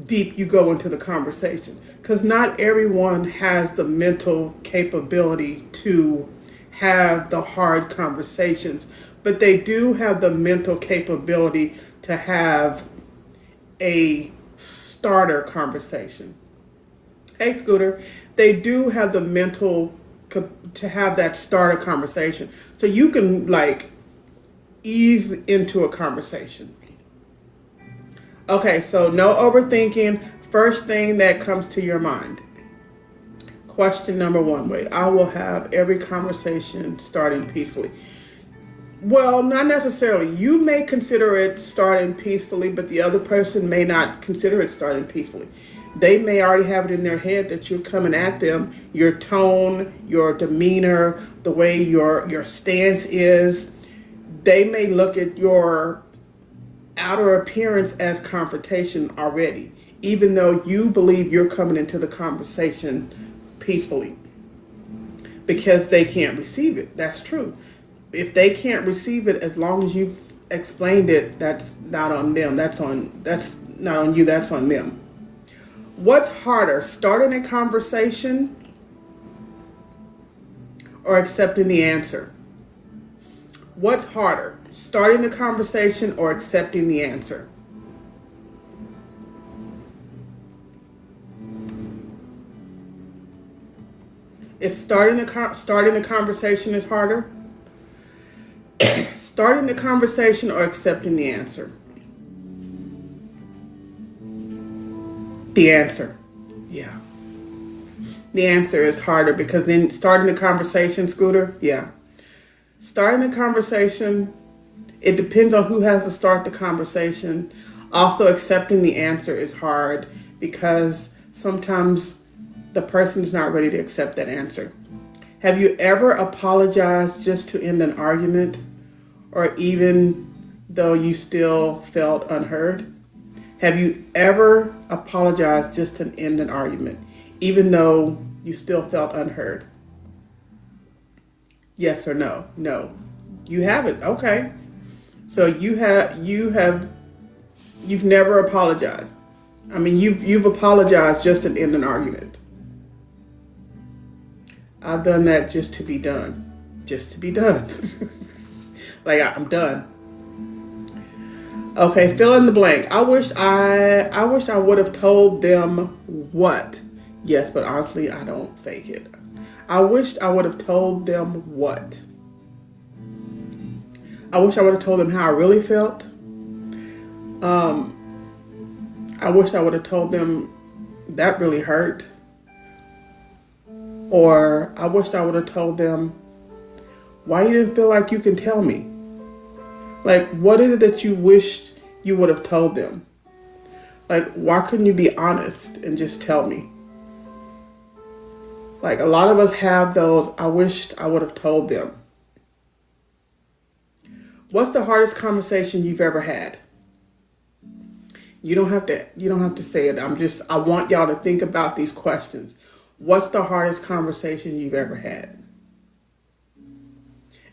deep you go into the conversation. Because not everyone has the mental capability to have the hard conversations, but they do have the mental capability to have a starter conversation. Hey, Scooter. They do have the mental to have that starter conversation. So you can like ease into a conversation. Okay, so no overthinking. First thing that comes to your mind. Question number one. Wait, I will have every conversation starting peacefully. Well, not necessarily. You may consider it starting peacefully, but the other person may not consider it starting peacefully. They may already have it in their head that you're coming at them. Your tone, your demeanor, the way your stance is. They may look at your outer appearance as confrontation already, even though you believe you're coming into the conversation peacefully because they can't receive it. That's true. If they can't receive it, as long as you've explained it, that's not on them. That's not on you. That's on them. What's harder, starting a conversation or accepting the answer? What's harder, starting the conversation or accepting the answer? Is starting the conversation is harder? Starting the conversation or accepting the answer? The answer. Yeah. The answer is harder because then starting the conversation, Scooter, yeah. Starting the conversation, it depends on who has to start the conversation. Also, accepting the answer is hard because sometimes the person's not ready to accept that answer. Have you ever apologized just to end an argument, or even though you still felt unheard? Have you ever apologized just to end an argument, even though you still felt unheard? Yes or no? No. You haven't. Okay. So you've never apologized. I mean, you've apologized just to end an argument. I've done that just to be done. Just to be done. Like I'm done. Okay, fill in the blank. I wish I would have told them what. Yes, but honestly, I don't fake it. I wished I would have told them what. I wish I would have told them how I really felt. I wish I would have told them that really hurt. Or I wished I would have told them why you didn't feel like you can tell me. Like, what is it that you wished you would have told them? Like, why couldn't you be honest and just tell me? Like, a lot of us have those, I wished I would have told them. What's the hardest conversation you've ever had? You don't have to say it. I want y'all to think about these questions. What's the hardest conversation you've ever had?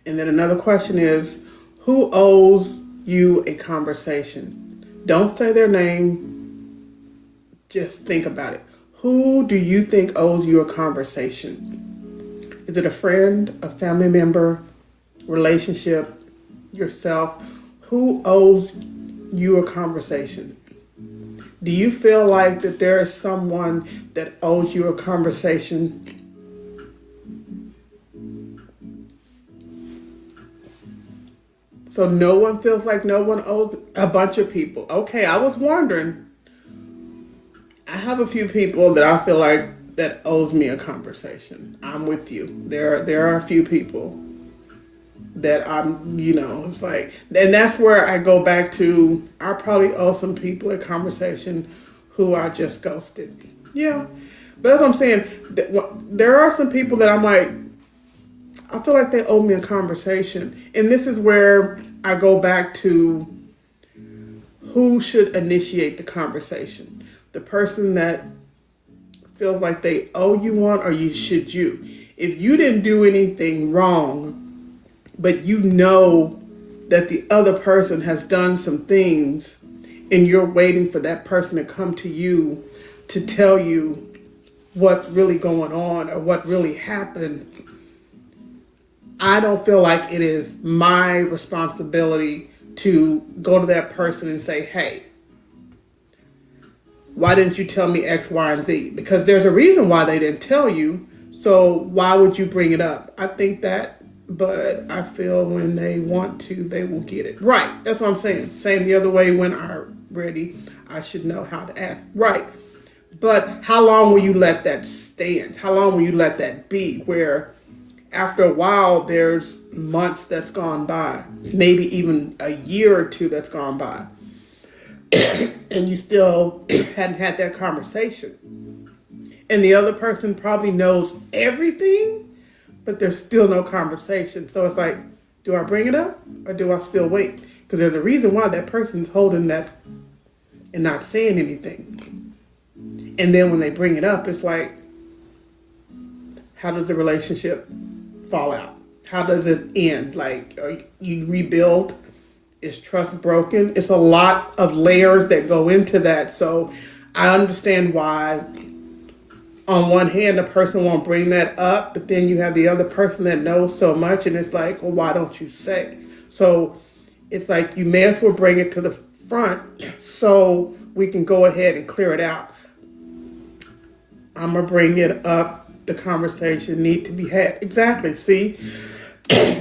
And then another question is, who owes you a conversation? Don't say their name. Just think about it. Who do you think owes you a conversation? Is it a friend, a family member, relationship, yourself? Who owes you a conversation? Do you feel like that there is someone that owes you a conversation? So no one feels like no one owes a bunch of people. Okay, I was wondering. I have a few people that I feel like that owes me a conversation. I'm with you. There are a few people that it's like, and that's where I go back to, I probably owe some people a conversation who I just ghosted. Yeah. But that's what I'm saying. There are some people that I'm like, I feel like they owe me a conversation. And this is where I go back to who should initiate the conversation. The person that feels like they owe you one, or should you? If you didn't do anything wrong, but you know that the other person has done some things and you're waiting for that person to come to you to tell you what's really going on or what really happened, I don't feel like it is my responsibility to go to that person and say, hey, why didn't you tell me X, Y, and Z? Because there's a reason why they didn't tell you. So why would you bring it up? I think that, but I feel when they want to, they will get it. Right. That's what I'm saying. Same the other way, when I'm ready, I should know how to ask. Right. But how long will you let that stand? How long will you let that be? Where after a while, there's months that's gone by, maybe even a year or two that's gone by, and you still hadn't had that conversation. And the other person probably knows everything, but there's still no conversation. So it's like, do I bring it up or do I still wait? Because there's a reason why that person's holding that and not saying anything. And then when they bring it up, it's like, how does the relationship fall out? How does it end? Like, you rebuild? Is trust broken? It's a lot of layers that go into that. So I understand why on one hand, the person won't bring that up, but then you have the other person that knows so much, and it's like, well, why don't you say? So it's like, you may as well bring it to the front so we can go ahead and clear it out. I'm going to bring it up. The conversation need to be had. Exactly. See,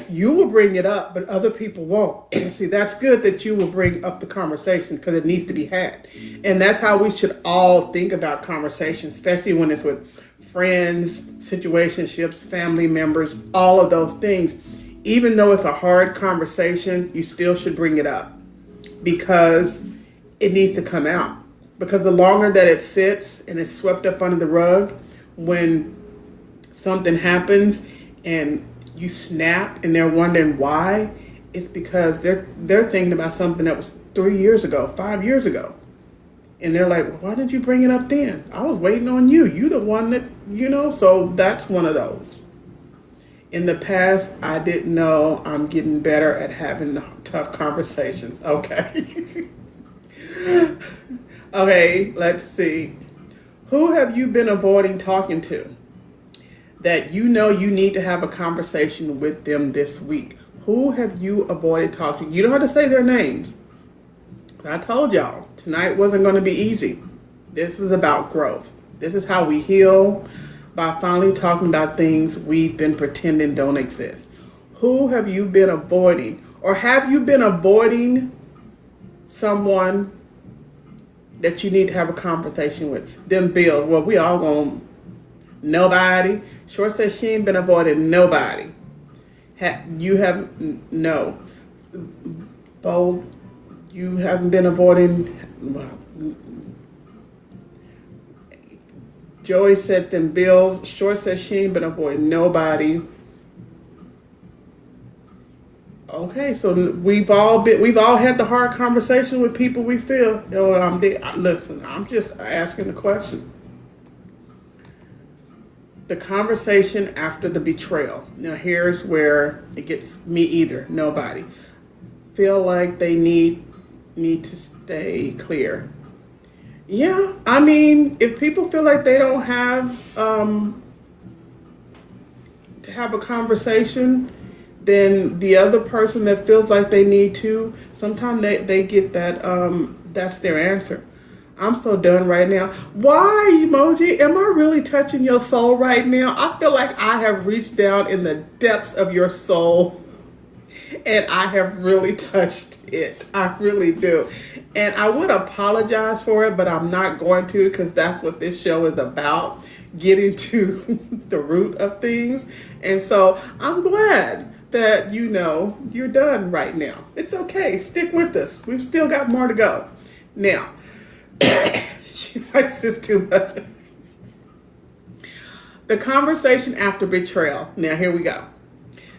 You will bring it up, but other people won't. See, that's good that you will bring up the conversation because it needs to be had. And that's how we should all think about conversation, especially when it's with friends, situationships, family members, all of those things. Even though it's a hard conversation, you still should bring it up because it needs to come out. Because the longer that it sits and it's swept up under the rug, when something happens and you snap and they're wondering why, it's because they're thinking about something that was 3 years ago, 5 years ago. And they're like, well, why didn't you bring it up then? I was waiting on you. You the one that, so that's one of those. In the past, I didn't know. I'm getting better at having the tough conversations. Okay. Okay, let's see. Who have you been avoiding talking to that you know you need to have a conversation with them this week? Who have you avoided talking to? You don't have to say their names. I told y'all, tonight wasn't going to be easy. This is about growth. This is how we heal, by finally talking about things we've been pretending don't exist. Who have you been avoiding? Or have you been avoiding someone that you need to have a conversation with? Them bills. Well, we all going, nobody. Short says she ain't been avoiding nobody. You have, no. Bold, you haven't been avoiding, well, Joey said them bills. Short says she ain't been avoiding nobody. Okay, so we've all had the hard conversation with people we feel. Listen, I'm just asking the question. The conversation after the betrayal. Now here's where it gets me either. Nobody. Feel like they need to stay clear. Yeah, I mean, if people feel like they don't have to have a conversation, then the other person that feels like they need to, sometimes they get that that's their answer. I'm so done right now. Why, emoji? Am I really touching your soul right now? I feel like I have reached down in the depths of your soul and I have really touched it. I really do. And I would apologize for it, but I'm not going to, because that's what this show is about, getting to the root of things. And so I'm glad that you're done right now. It's okay. Stick with us. We've still got more to go. Now, she likes this too much. The conversation after betrayal. Now, here we go.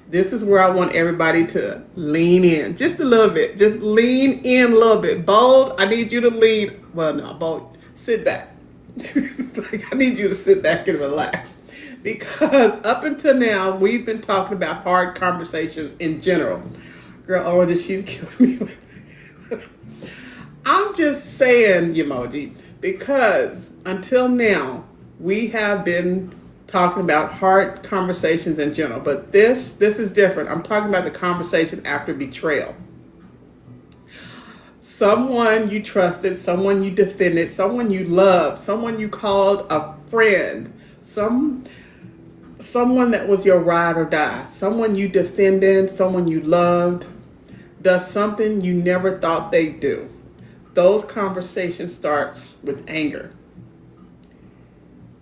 This is where I want everybody to lean in just a little bit. Just lean in a little bit. Bold, I need you to lean. Well, no, Bold, sit back. I need you to sit back and relax. Because up until now, we've been talking about hard conversations in general. Girl, Orange, she's killing me. I'm just saying, emoji, because until now, we have been talking about hard conversations in general. But this is different. I'm talking about the conversation after betrayal. Someone you trusted, someone you defended, someone you loved, someone you called a friend, someone that was your ride or die, someone you defended, someone you loved, does something you never thought they'd do. Those conversations starts with anger.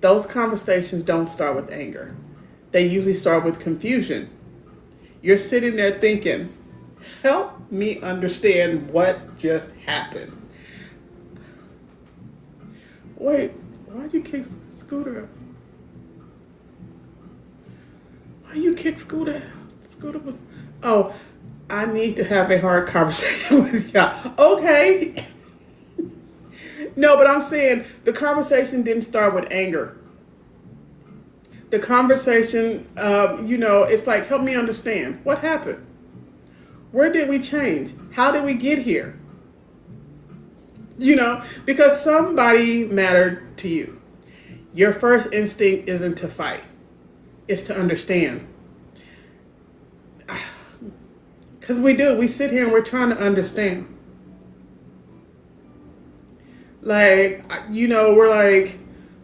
Those conversations don't start with anger. They usually start with confusion. You're sitting there thinking, help me understand what just happened. Wait, why'd you kick Scooter? Why you kick Scooter? Scooter was, oh, I need to have a hard conversation with y'all. Okay. No, but I'm saying the conversation didn't start with anger. The conversation, it's like, help me understand. What happened? Where did we change? How did we get here? Because somebody mattered to you. Your first instinct isn't to fight. It's to understand. Because we do. We sit here and we're trying to understand. We're like,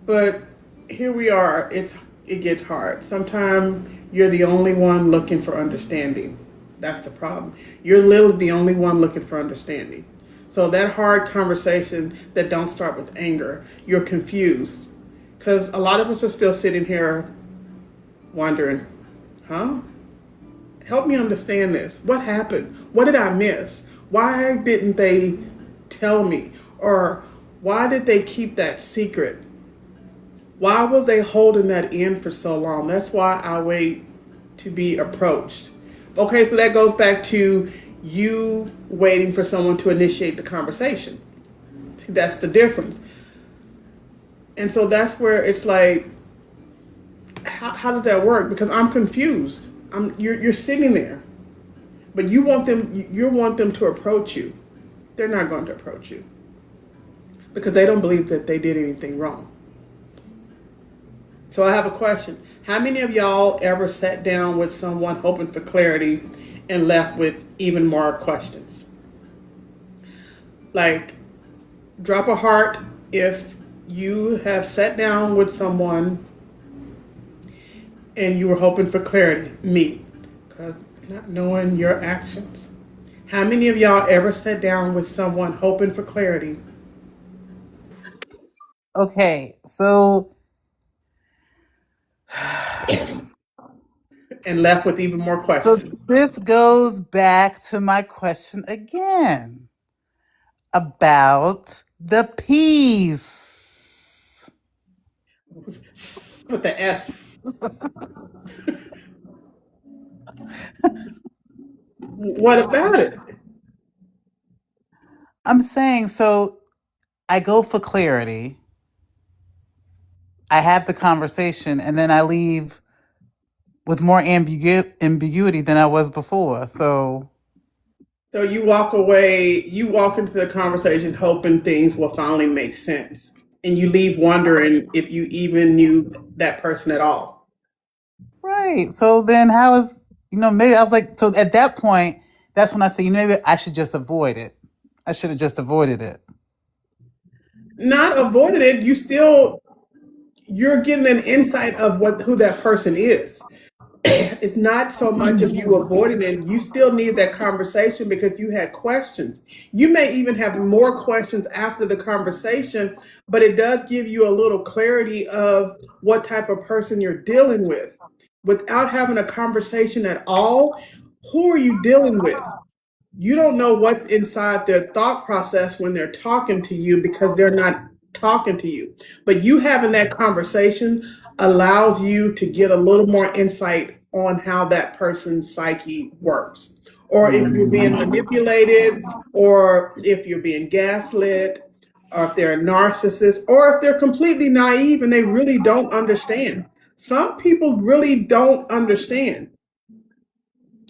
but here we are. It gets hard. Sometimes You're the only one looking for understanding. That's the problem. You're literally the only one looking for understanding. So that hard conversation that don't start with anger, you're confused. Because a lot of us are still sitting here wondering, huh? Help me understand this. What happened? What did I miss? Why didn't they tell me? Or why did they keep that secret? Why was they holding that in for so long? That's why I wait to be approached. Okay, so that goes back to you waiting for someone to initiate the conversation. See, that's the difference. And so that's where it's like, how does that work? Because I'm confused. You're sitting there, but you want them to approach you. They're not going to approach you because they don't believe that they did anything wrong. So I have a question. How many of y'all ever sat down with someone hoping for clarity and left with even more questions? Like, drop a heart if you have sat down with someone and you were hoping for clarity. Me, because not knowing your actions. How many of y'all ever sat down with someone hoping for clarity? Okay, so And left with even more so questions? this goes back to my question again about the peace. With the S. What about it? I'm saying, so I go for clarity, I have the conversation, and then I leave with more ambiguity than I was before. So, So you walk away, you walk into the conversation hoping things will finally make sense. And you leave wondering if you even knew that person at all. right. So then how is, maybe I was like, so at that point, that's when I say, maybe I should just avoid it. I should have just avoided it. Not avoided it, you're getting an insight of who that person is. It's not so much of you avoiding it. You still need that conversation because you had questions. You may even have more questions after the conversation, but it does give you a little clarity of what type of person you're dealing with. Without having a conversation at all, who are you dealing with? You don't know what's inside their thought process when they're talking to you because they're not talking to you. But you having that conversation allows you to get a little more insight on how that person's psyche works. Or if you're being manipulated, or if you're being gaslit, or if they're a narcissist, or if they're completely naive and they really don't understand. Some people really don't understand.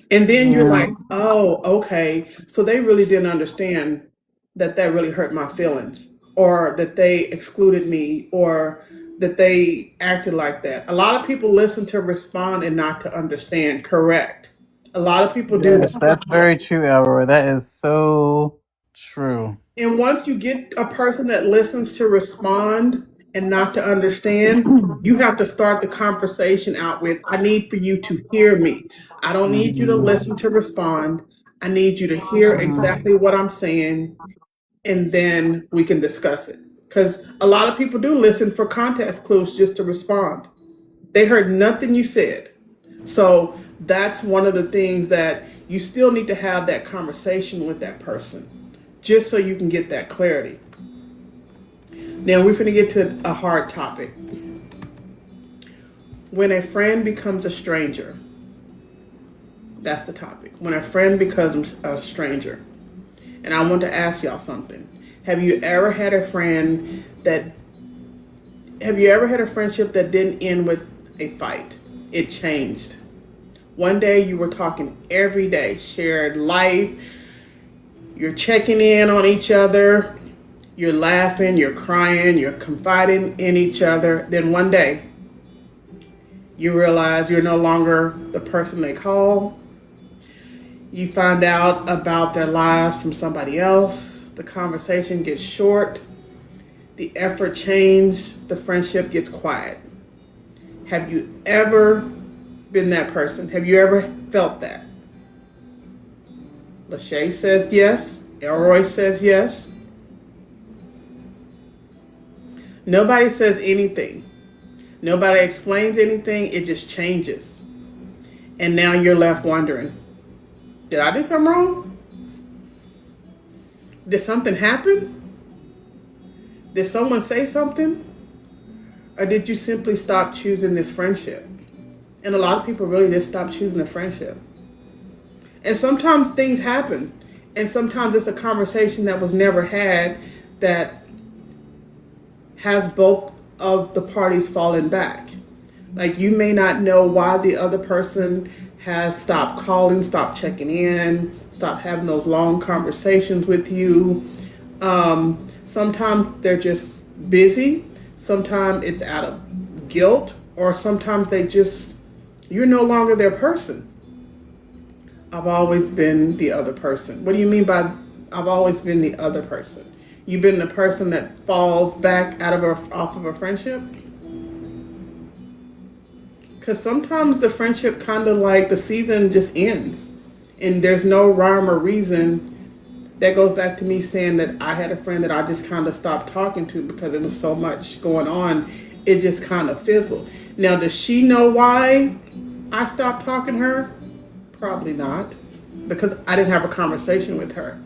And then you're Yeah. like, oh, okay. So they really didn't understand that really hurt my feelings, or that they excluded me, or that they acted like that. A lot of people listen to respond and not to understand. Correct. A lot of people do Yes, that. that's very true, Elroy. That is so true. And once you get a person that listens to respond and not to understand, you have to start the conversation out with, I need for you to hear me. I don't need you to listen to respond. I need you to hear exactly what I'm saying, and then we can discuss it. Because a lot of people do listen for context clues just to respond. They heard nothing you said. So that's one of the things that you still need to have that conversation with that person just so you can get that clarity. Now we're going to get to a hard topic. When a friend becomes a stranger, that's the topic. When a friend becomes a stranger. And I want to ask y'all something. Have you ever had a friendship that didn't end with a fight? It changed. One day you were talking every day, shared life, you're checking in on each other, you're laughing, you're crying, you're confiding in each other. Then one day you realize you're no longer the person they call. You find out about their lives from somebody else. The conversation gets short. The effort changes. The friendship gets quiet. Have you ever been that person? Have you ever felt that? Lachey says yes. Elroy says yes. Nobody says anything. Nobody explains anything. It just changes. And now you're left wondering, did I do something wrong? Did something happen? Did someone say something? Or did you simply stop choosing this friendship? And a lot of people really just stop choosing the friendship. And sometimes things happen. And sometimes it's a conversation that was never had that has both of the parties fallen back. Like, you may not know why the other person has stopped calling, stopped checking in, stopped having those long conversations with you. Sometimes they're just busy. Sometimes it's out of guilt, or sometimes you're no longer their person. I've always been the other person. What do you mean by I've always been the other person? You've been the person that falls back off of a friendship? Because sometimes the friendship kind of like the season just ends and there's no rhyme or reason. That goes back to me saying that I had a friend that I just kind of stopped talking to because there was so much going on. It just kind of fizzled. Now, does she know why I stopped talking to her? Probably not, because I didn't have a conversation with her.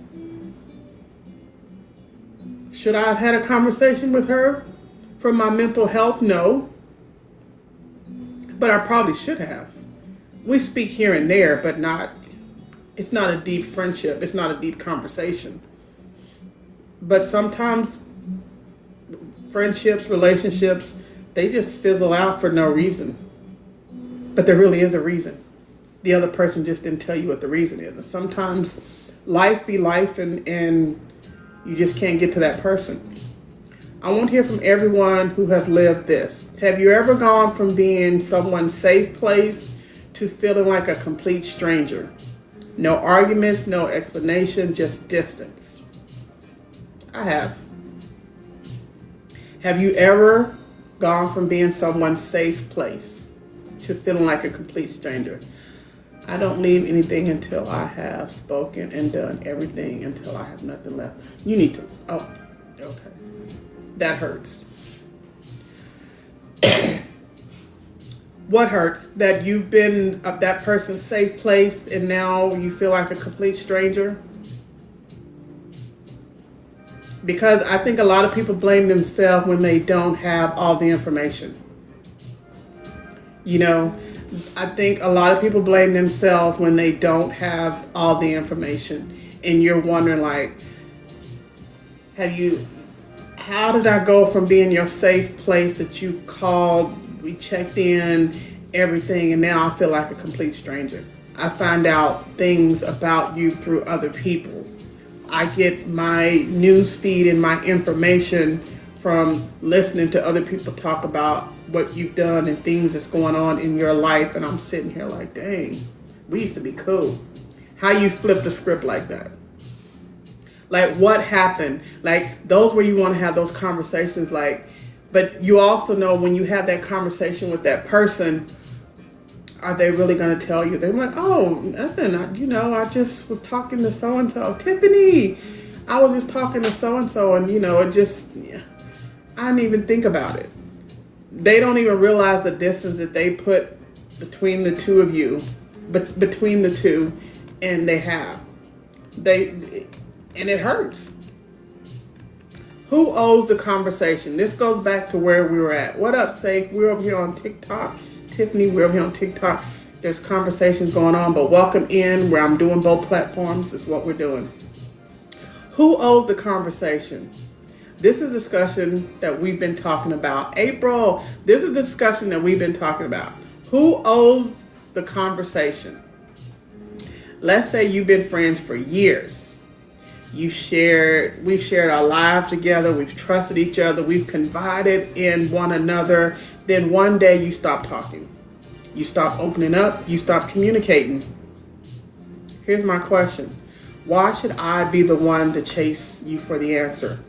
Should I have had a conversation with her for my mental health? No. But I probably should have. We speak here and there, but it's not a deep friendship. It's not a deep conversation. But sometimes friendships, relationships, they just fizzle out for no reason. But there really is a reason. The other person just didn't tell you what the reason is. And sometimes life be life and you just can't get to that person. I want to hear from everyone who has lived this. Have you ever gone from being someone's safe place to feeling like a complete stranger? No arguments, no explanation, just distance. I have. Have you ever gone from being someone's safe place to feeling like a complete stranger? I don't leave anything until I have spoken and done everything until I have nothing left. You need to, oh, okay. That hurts. What hurts? That you've been that person's safe place and now you feel like a complete stranger? Because I think a lot of people blame themselves when they don't have all the information. You know, I think a lot of people blame themselves when they don't have all the information. And you're wondering, like, how did I go from being your safe place that you called, we checked in, everything, and now I feel like a complete stranger? I find out things about you through other people. I get my news feed and my information from listening to other people talk about what you've done and things that's going on in your life, and I'm sitting here like, dang, we used to be cool. How you flip the script like that? Like, what happened? Like, those where you want to have those conversations, like, but you also know when you have that conversation with that person, are they really going to tell you? They're like, oh, nothing. I just was talking to so-and-so. Tiffany, I was just talking to so-and-so, and, it just, I didn't even think about it. They don't even realize the distance that they put between the two of you, but between the two, and they have. And it hurts. Who owes the conversation? This goes back to where we were at. What up, Safe? We're over here on TikTok. Tiffany, we're over here on TikTok. There's conversations going on, but welcome in where I'm doing both platforms is what we're doing. Who owes the conversation? This is a discussion that we've been talking about. April, this is a discussion that we've been talking about. Who owes the conversation? Let's say you've been friends for years. We've shared our lives together. We've trusted each other. We've confided in one another. Then one day you stop talking. You stop opening up. You stop communicating. Here's my question. Why should I be the one to chase you for the answer?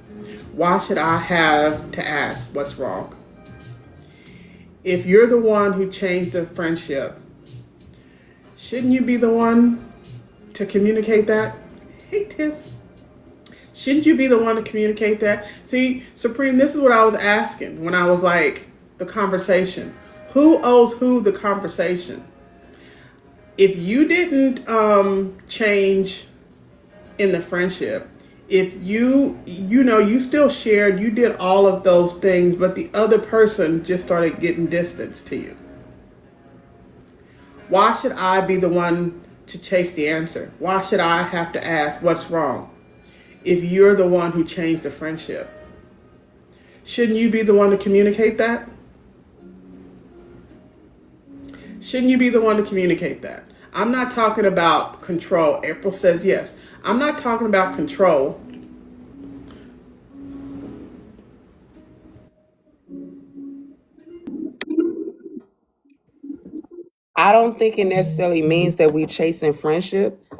Why should I have to ask what's wrong? If you're the one who changed the friendship, Shouldn't you be the one to communicate that? Hey, Tiff. Shouldn't you be the one to communicate that? See, Supreme, this is what I was asking when I was like, the conversation. Who owes who the conversation? If you didn't change in the friendship, if you still shared, you did all of those things, but the other person just started getting distance to you. Why should I be the one to chase the answer? Why should I have to ask what's wrong if you're the one who changed the friendship? Shouldn't you be the one to communicate that? Shouldn't you be the one to communicate that? I'm not talking about control. April says yes. I'm not talking about control. I don't think it necessarily means that we chasing friendships,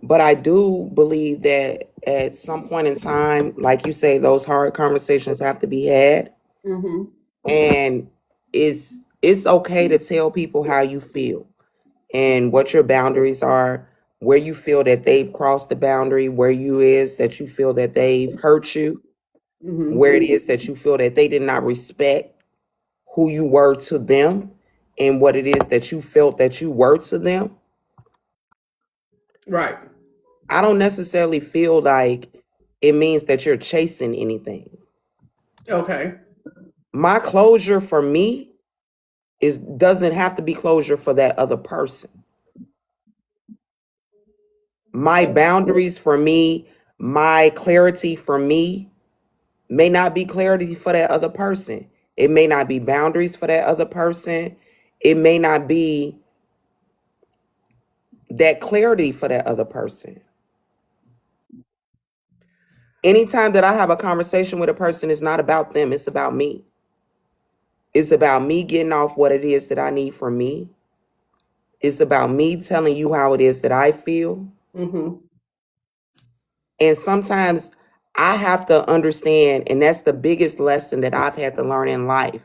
but I do believe that at some point in time, like you say, those hard conversations have to be had, Mm-hmm. and it's okay to tell people how you feel and what your boundaries are, where you feel that they've crossed the boundary, where you is that you feel that they've hurt you, Mm-hmm. where it is that you feel that they did not respect who you were to them and what it is that you felt that you were to them. Right. I don't necessarily feel like it means that you're chasing anything. Okay. My closure for me is doesn't have to be closure for that other person. My boundaries for me, my clarity for me may not be clarity for that other person. It may not be boundaries for that other person. It may not be that clarity for that other person. Anytime that I have a conversation with a person, it's not about them, it's about me. It's about me getting off what it is that I need from me. It's about me telling you how it is that I feel. Mm-hmm. And sometimes I have to understand, and that's the biggest lesson that I've had to learn in life,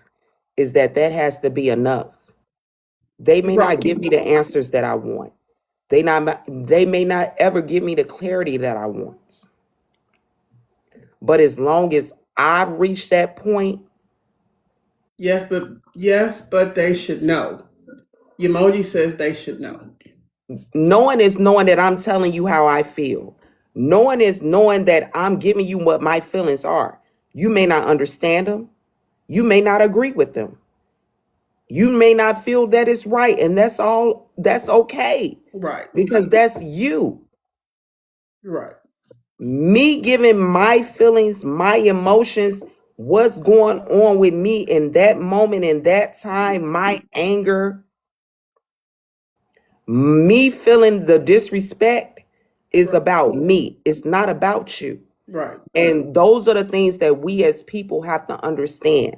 is that has to be enough. They may Right. not give me the answers that I want. They may not ever give me the clarity that I want. But as long as I've reached that point, Yes, but they should know. Emoji says they should know. knowing is knowing that I'm telling you how I feel. Knowing is knowing that I'm giving you what my feelings are. You may not understand them. You may not agree with them. You may not feel that it's right, and that's all. That's okay Right. because that's you. Right. Me giving my feelings, my emotions, what's going on with me in that moment, in that time, my anger, me feeling the disrespect is about me. It's not about you. Right. And those are the things that we as people have to understand.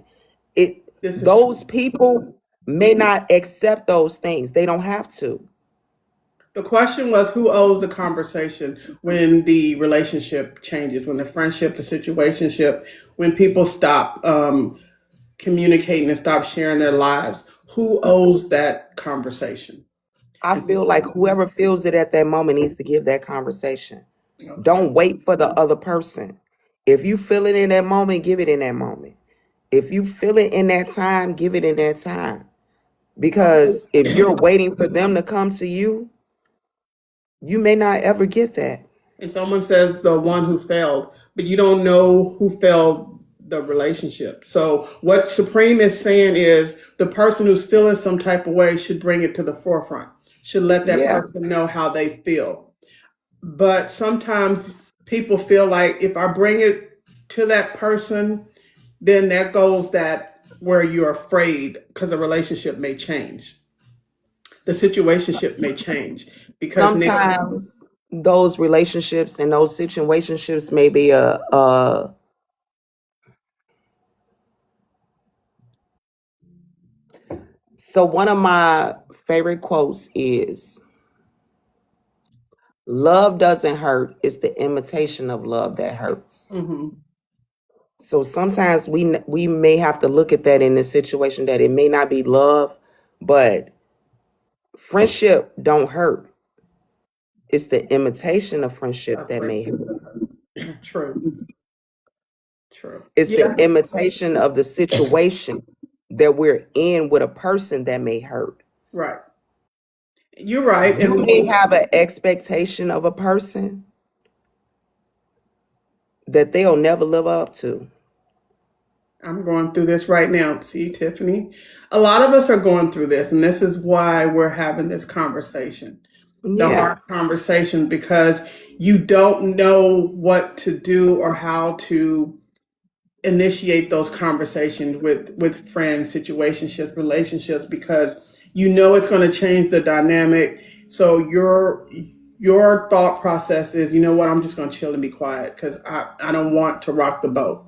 This is Those people may not accept those things. They don't have to. The question was who owes the conversation when the relationship changes, when the friendship, the situationship, when people stop communicating and stop sharing their lives. Who owes that conversation? I feel like whoever feels it at that moment needs to give that conversation. Okay. Don't wait for the other person. If you feel it in that moment, give it in that moment. If you feel it in that time, give it in that time. Because if you're waiting for them to come to you, you may not ever get that. And someone says the one who failed, but you don't know who failed the relationship. So what Supreme is saying is the person who's feeling some type of way should bring it to the forefront, should let that Yeah. person know how they feel. But sometimes people feel like if I bring it to that person, then that goes that where you're afraid because the relationship may change. The situationship may change because now, Sometimes those relationships and those situationships may be so one of my favorite quotes is love doesn't hurt, it's the imitation of love that hurts. Mhm. So sometimes we may have to look at that in this situation that it may not be love, but Friendship don't hurt. It's the imitation of friendship that may hurt. True. True. It's Yeah. the imitation of the situation that we're in with a person that may hurt. Right. You're right. You And may have an expectation of a person that they'll never live up to. I'm going through this right now. See, Tiffany, a lot of us are going through this, and this is why we're having this conversation. The Yeah. hard conversation, because you don't know what to do or how to initiate those conversations with friends, situationships, relationships, because you know it's going to change the dynamic. So your thought process is, you know what, I'm just going to chill and be quiet because I don't want to rock the boat.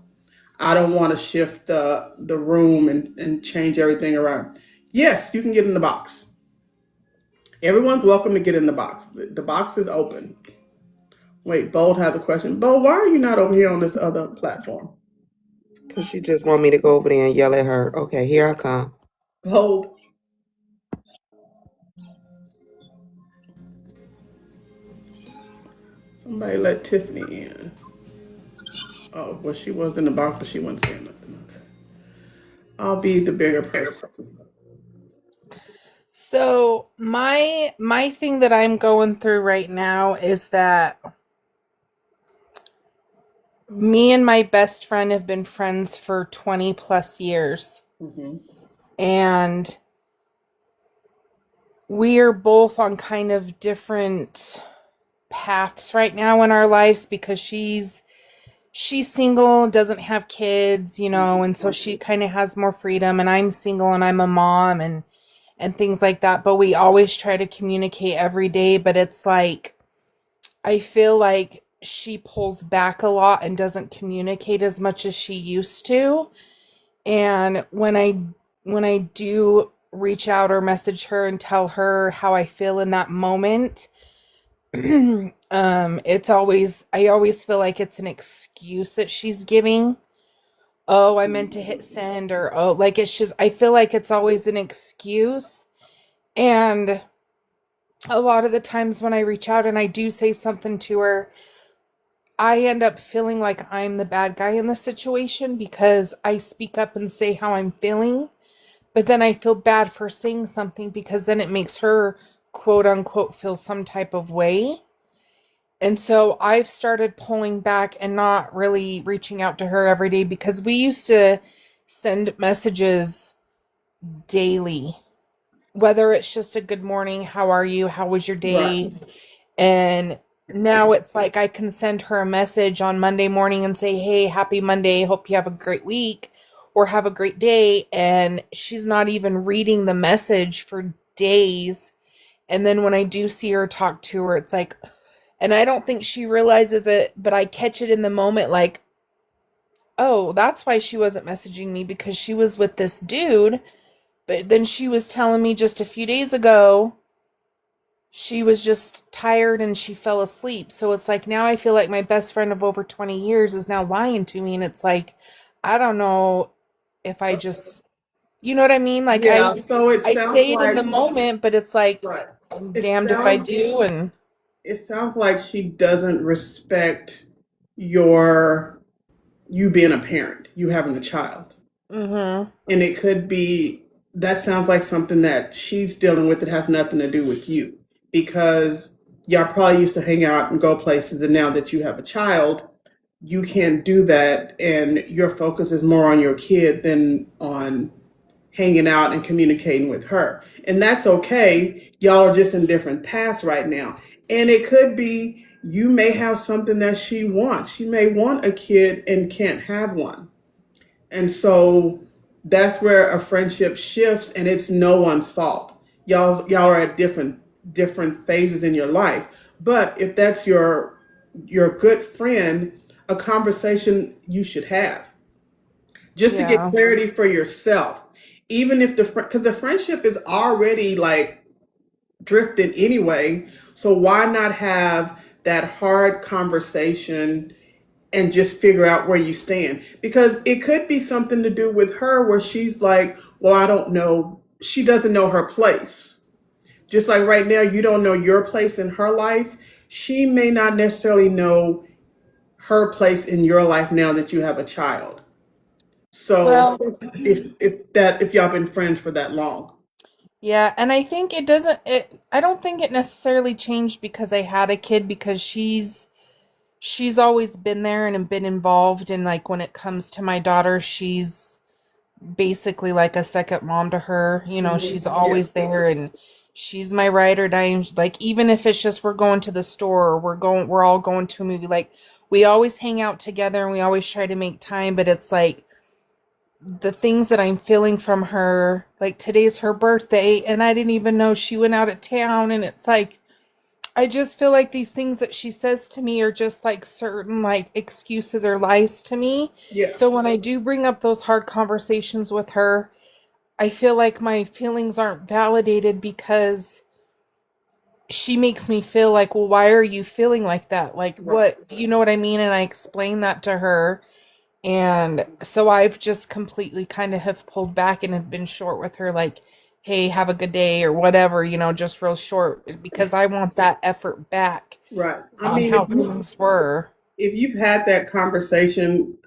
I don't want to shift the room and change everything around. Yes, you can get in the box. Everyone's welcome to get in the box. The box is open. Wait, Bold has a question. Bold, why are you not over here on this other platform? Because she just want me to go over there and yell at her. Okay, here I come. Bold. Somebody let Tiffany in. Oh, well, she was in the box, but she wasn't saying nothing. Okay. I'll be the bigger person. So my thing that I'm going through right now is that me and my best friend have been friends for 20 plus years. Mm-hmm. And we are both on kind of different paths right now in our lives because she's single, doesn't have kids, you know, and so she kind of has more freedom, and I'm single and I'm a mom and things like that. But we always try to communicate every day, but it's like I feel like she pulls back a lot and doesn't communicate as much as she used to. And when I do reach out or message her and tell her how I feel in that moment, it's always, I always feel like it's an excuse that she's giving. Oh, I meant to hit send, or oh, like it's just, I feel like it's always an excuse. And a lot of the times when I reach out and I do say something to her, I end up feeling like I'm the bad guy in the situation because I speak up and say how I'm feeling. But then I feel bad for saying something because then it makes her, quote unquote, feel some type of way. And so I've started pulling back and not really reaching out to her every day because we used to send messages daily, whether it's just a good morning, how are you, how was your day? Right. And now it's like I can send her a message on Monday morning and say, hey, happy Monday, hope you have a great week or have a great day. And she's not even reading the message for days. And then when I do see her, talk to her, it's like, and I don't think she realizes it, but I catch it in the moment like, oh, that's why she wasn't messaging me, because she was with this dude. But then she was telling me just a few days ago she was just tired and she fell asleep. So it's like now I feel like my best friend of over 20 years is now lying to me. And it's like, I don't know if I just, you know what I mean? Like Yeah, so it I sounds say it in the like, moment, but it's like, right. I'm It damned if I sounds do. And it sounds like she doesn't respect your you being a parent, you having a child. mm-hmm. And it could be that sounds like something that she's dealing with that has nothing to do with you. Because y'all probably used to hang out and go places, and now that you have a child, you can't do that, and your focus is more on your kid than on hanging out and communicating with her. And that's okay. Y'all are just in different paths right now. And it could be you may have something that she wants. She may want a kid and can't have one. And so that's where a friendship shifts, and it's no one's fault. Y'all are at different phases in your life. But if that's your good friend, a conversation you should have just to get Yeah. clarity for yourself. Even if because the friendship is already like drifted anyway, so why not have that hard conversation and just figure out where you stand? Because it could be something to do with her where she's like, well, I don't know. She doesn't know her place. Just like right now, you don't know your place in her life. She may not necessarily know her place in your life now that you have a child. So Well, if y'all been friends for that long. yeah, and I think I don't think it necessarily changed because I had a kid, because she's always been there and been involved, and like when it comes to my daughter, she's basically like a second mom to her. You know, she's Mhm. Yeah. always there, and she's my ride or die. And, like, even if it's just we're going to the store, or we're all going to a movie, like we always hang out together and we always try to make time, but it's like the things that I'm feeling from her, like today's her birthday and I didn't even know she went out of town, and it's like I just feel like these things that she says to me are just like certain like excuses or lies to me. Yeah. So when I do bring up those hard conversations with her, I feel like my feelings aren't validated because she makes me feel like, well, why are you feeling like that? Like, what, you know what I mean? And I explain that to her. And so I've just completely kind of have pulled back and have been short with her, like, hey, have a good day or whatever, you know, just real short, because I want that effort back Right. I on mean, how things were. if you've had that conversation,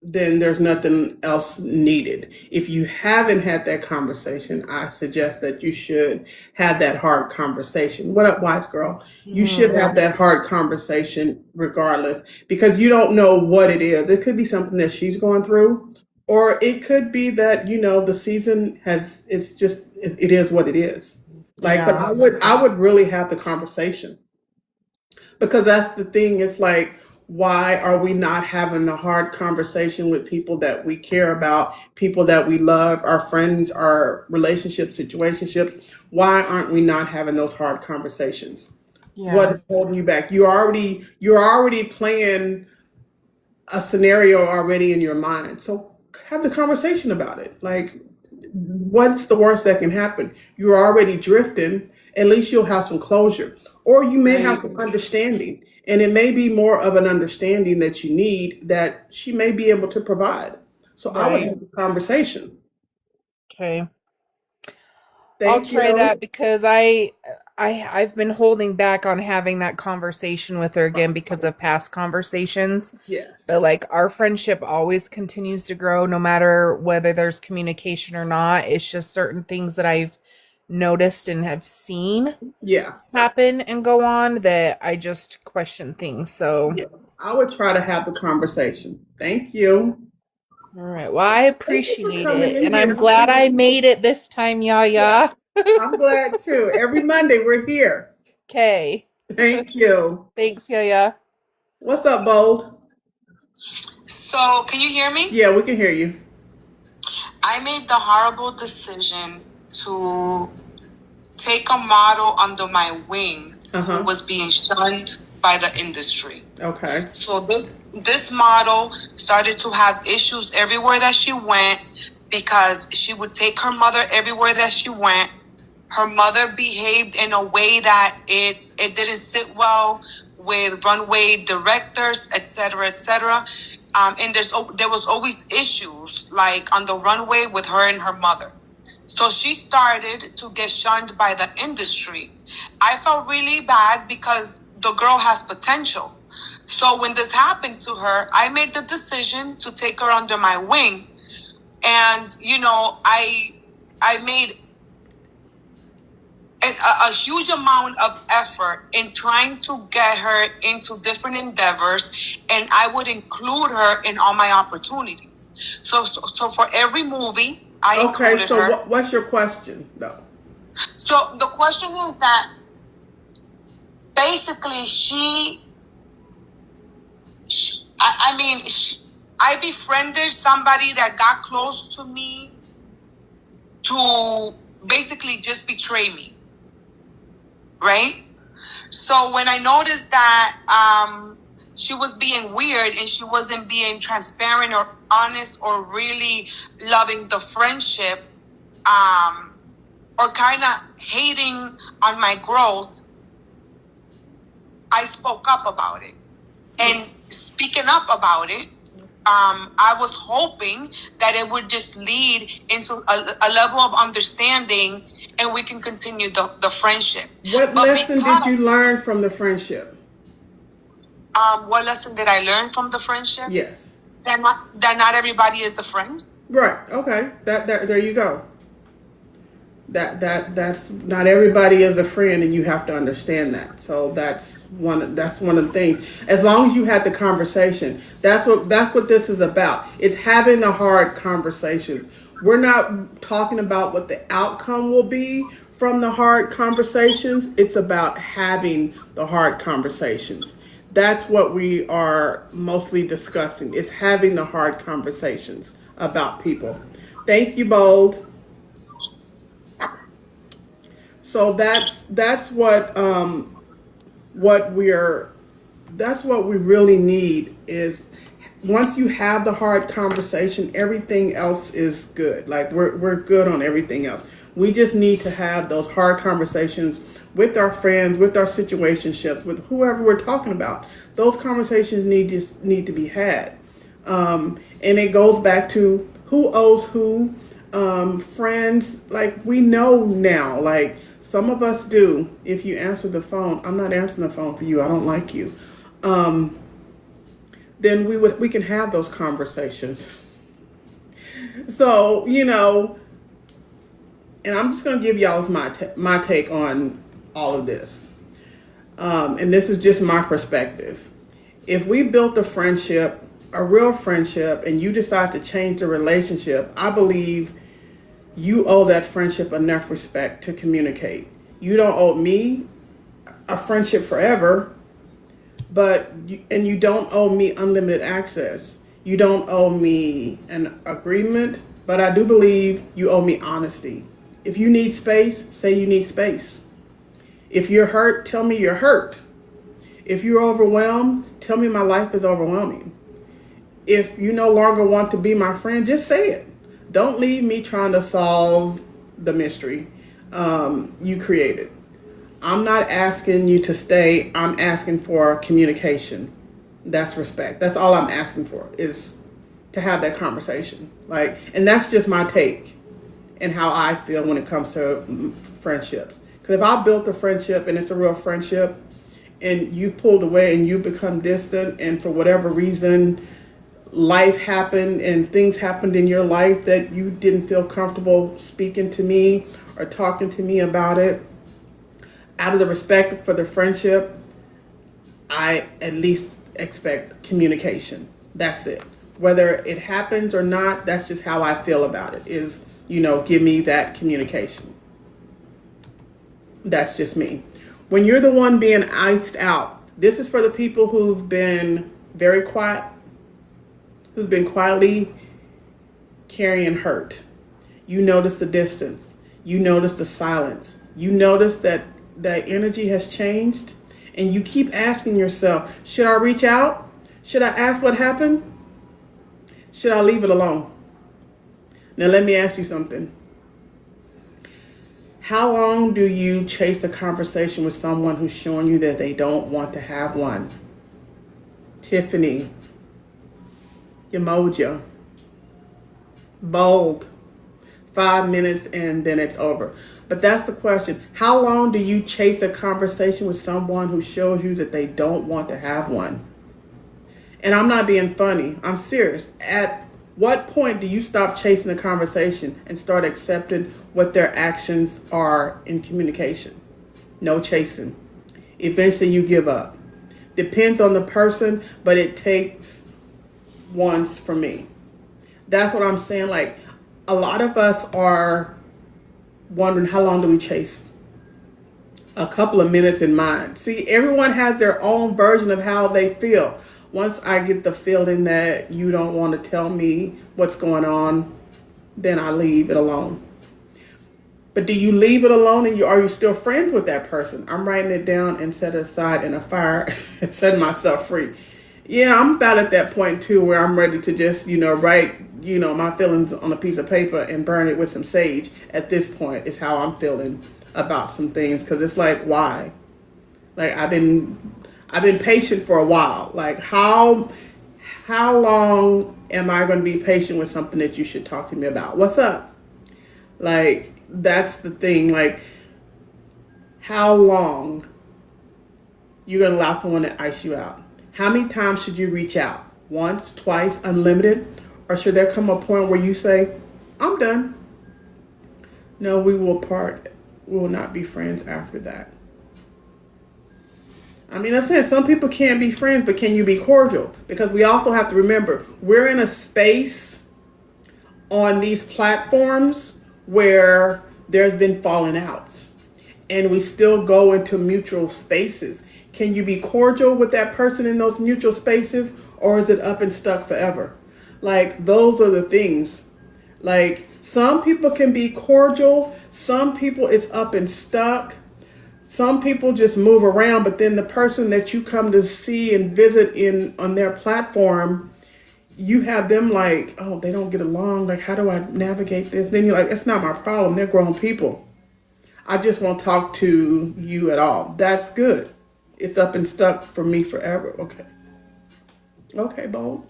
then there's nothing else needed. If you haven't had that conversation, I suggest that you should have that hard conversation. What up, wise girl? You should have that hard conversation regardless, because you don't know what it is. It could be something that she's going through, or it could be that, the season it is what it is. Like, but Yeah. I would really have the conversation, because that's the thing. It's like, why are we not having the hard conversation with people that we care about, people that we love, our friends, our relationships, situationships? Why aren't we not having those hard conversations? What Yeah. is holding you back? You're already playing a scenario already in your mind. So have the conversation about it. Like, what's the worst that can happen? You're already drifting. At least you'll have some closure. Or you may have some understanding. And it may be more of an understanding that you need that she may be able to provide. So I would Right. have the conversation. Okay. I'll Thank try you. that because I've been holding back on having that conversation with her again because of past conversations. Yes. But like our friendship always continues to grow no matter whether there's communication or not. It's just certain things that I've noticed and have seen Yeah. happen and go on that I just question things. So, Yeah. I would try to have the conversation. Thank you. all right. Well, I Thank you for appreciate coming it. in And I'm here. glad I made it this time, Yeah, Yaya. I'm glad too. Every Monday we're here. Okay. Thank you. Thanks, Yaya. What's up, Bold? So, can you hear me? Yeah, we can hear you. I made the horrible decision to take a model under my wing who was being shunned by the industry. Okay. So this model started to have issues everywhere that she went because she would take her mother everywhere that she went. Her mother behaved in a way that it didn't sit well with runway directors, etc., etc. And there was always issues like on the runway with her and her mother. So she started to get shunned by the industry. I felt really bad because the girl has potential. So when this happened to her, I made the decision to take her under my wing. And, I made a huge amount of effort in trying to get her into different endeavors, and I would include her in all my opportunities. So for every movie, I included her. So what's your question, though? So the question is that basically I befriended somebody that got close to me to basically just betray me, right? So when I noticed that she was being weird and she wasn't being transparent or honest or really loving the friendship, or kind of hating on my growth, I spoke up about it. And speaking up about it I was hoping that it would just lead into a level of understanding and we can continue the friendship. What But lesson did because, you learn from the friendship? what lesson did I learn from the friendship? Yes. That not everybody is a friend. Right. Okay. That there you go. That's not everybody is a friend, and you have to understand that. So that's one of the things. As long as you had the conversation, that's what this is about. It's having the hard conversations. We're not talking about what the outcome will be from the hard conversations. It's about having the hard conversations. That's what we are mostly discussing. Is having the hard conversations about people. Thank you, Bold. So that's what we really need is once you have the hard conversation, everything else is good. Like we're good on everything else. We just need to have those hard conversations with our friends, with our situationships, with whoever we're talking about. Those conversations need to be had. And it goes back to who owes who, friends. Like we know now, like some of us do. If you answer the phone, I'm not answering the phone for you. I don't like you. Then we can have those conversations. So and I'm just gonna give y'all my take on all of this. And this is just my perspective. If we built a friendship, a real friendship, and you decide to change the relationship, I believe you owe that friendship enough respect to communicate. You don't owe me a friendship forever, and you don't owe me unlimited access. You don't owe me an agreement, but I do believe you owe me honesty. If you need space, say you need space. If you're hurt, tell me you're hurt. If you're overwhelmed, tell me my life is overwhelming. If you no longer want to be my friend, just say it. Don't leave me trying to solve the mystery you created. I'm not asking you to stay. I'm asking for communication. That's respect. That's all I'm asking for is to have that conversation. And that's just my take and how I feel when it comes to friendships. Because if I built a friendship and it's a real friendship and you pulled away and you become distant and for whatever reason life happened and things happened in your life that you didn't feel comfortable speaking to me or talking to me about it, out of the respect for the friendship, I at least expect communication. That's it. Whether it happens or not, that's just how I feel about it is, give me that communication. That's just me. When you're the one being iced out, this is for the people who've been very quiet, who've been quietly carrying hurt. You notice the distance. You notice the silence. You notice that the energy has changed. And you keep asking yourself, should I reach out? Should I ask what happened? Should I leave it alone? Now let me ask you something. How long do you chase a conversation with someone who's showing you that they don't want to have one? Tiffany, Emoja, Bold, 5 minutes and then it's over. But that's the question. How long do you chase a conversation with someone who shows you that they don't want to have one? And I'm not being funny. I'm serious. At what point do you stop chasing the conversation and start accepting what their actions are in communication? No chasing. Eventually you give up. Depends on the person, but it takes once for me. That's what I'm saying. A lot of us are wondering how long do we chase? A couple of minutes in mind. See, everyone has their own version of how they feel. Once I get the feeling that you don't want to tell me what's going on, then I leave it alone. But do you leave it alone and are you still friends with that person? I'm writing it down and set it aside in a fire and setting myself free. Yeah, I'm about at that point too where I'm ready to just, write, my feelings on a piece of paper and burn it with some sage. At this point is how I'm feeling about some things. Cause it's why? I've been patient for a while. how long am I going to be patient with something that you should talk to me about? What's up? Like, that's the thing. Like, how long you're going to allow someone to ice you out? How many times should you reach out? Once, twice, unlimited? Or should there come a point where you say, I'm done? No, we will part. We will not be friends after that. I mean, I'm saying some people can't be friends, but can you be cordial? Because we also have to remember, we're in a space on these platforms where there's been falling outs. And we still go into mutual spaces. Can you be cordial with that person in those mutual spaces? Or is it up and stuck forever? Like, those are the things. Like, some people can be cordial. Some people it's up and stuck. Some people just move around, but then the person that you come to see and visit in on their platform, you have them like, oh, they don't get along. Like, how do I navigate this? Then you're like, it's not my problem. They're grown people. I just won't talk to you at all. That's good. It's up and stuck for me forever. Okay. Okay, bold.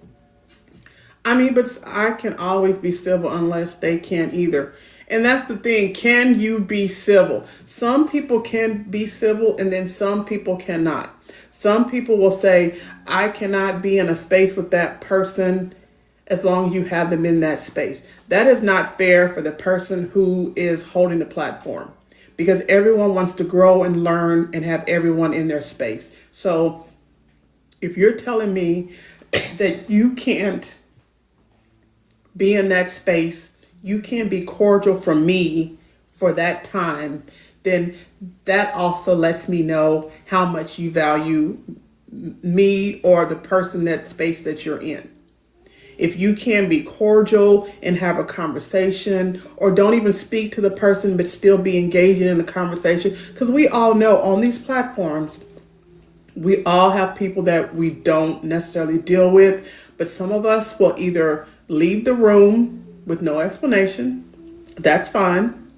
I mean, but I can always be civil unless they can either. And that's the thing. Can you be civil? Some people can be civil and then some people cannot. Some people will say, I cannot be in a space with that person as long as you have them in that space. That is not fair for the person who is holding the platform because everyone wants to grow and learn and have everyone in their space. So if you're telling me that you can't be in that space, you can't be cordial for me for that time, then that also lets me know how much you value me or the person, that space that you're in. If you can be cordial and have a conversation, or don't even speak to the person but still be engaging in the conversation, because we all know on these platforms, we all have people that we don't necessarily deal with, but some of us will either leave the room with no explanation. That's fine.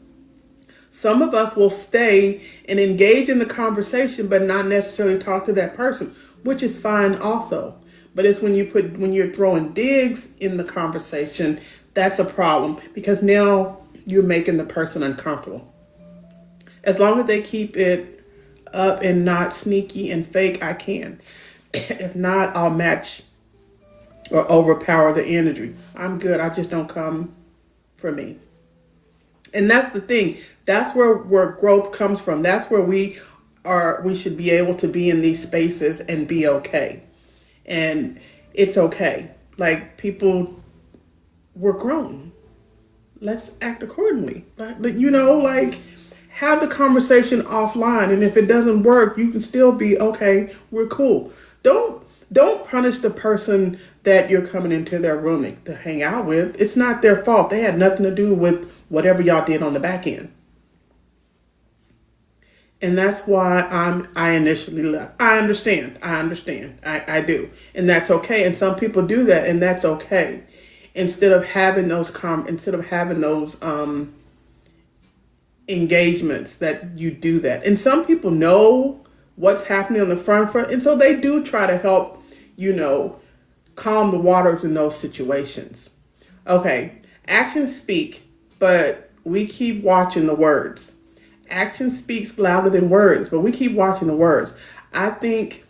Some of us will stay and engage in the conversation, but not necessarily talk to that person, which is fine also. But it's when you're throwing digs in the conversation, that's a problem because now you're making the person uncomfortable. As long as they keep it up and not sneaky and fake, I can. If not, I'll match or overpower the energy. I'm good. I just don't come for me. And that's the thing. That's where growth comes from. That's where we should be able to be in these spaces and be okay. And it's okay. Like, people, we're grown. Let's act accordingly. Like, have the conversation offline. And if it doesn't work, you can still be okay. We're cool. Don't punish the person that you're coming into their room to hang out with. It's not their fault. They had nothing to do with whatever y'all did on the back end. And that's why I initially left. I understand. I do. And that's okay. And some people do that, and that's okay. Instead of having those engagements that you do that. And some people know what's happening on the front, and so they do try to help, calm the waters in those situations. Okay, actions speak, but we keep watching the words. Action speaks louder than words, but we keep watching the words. I think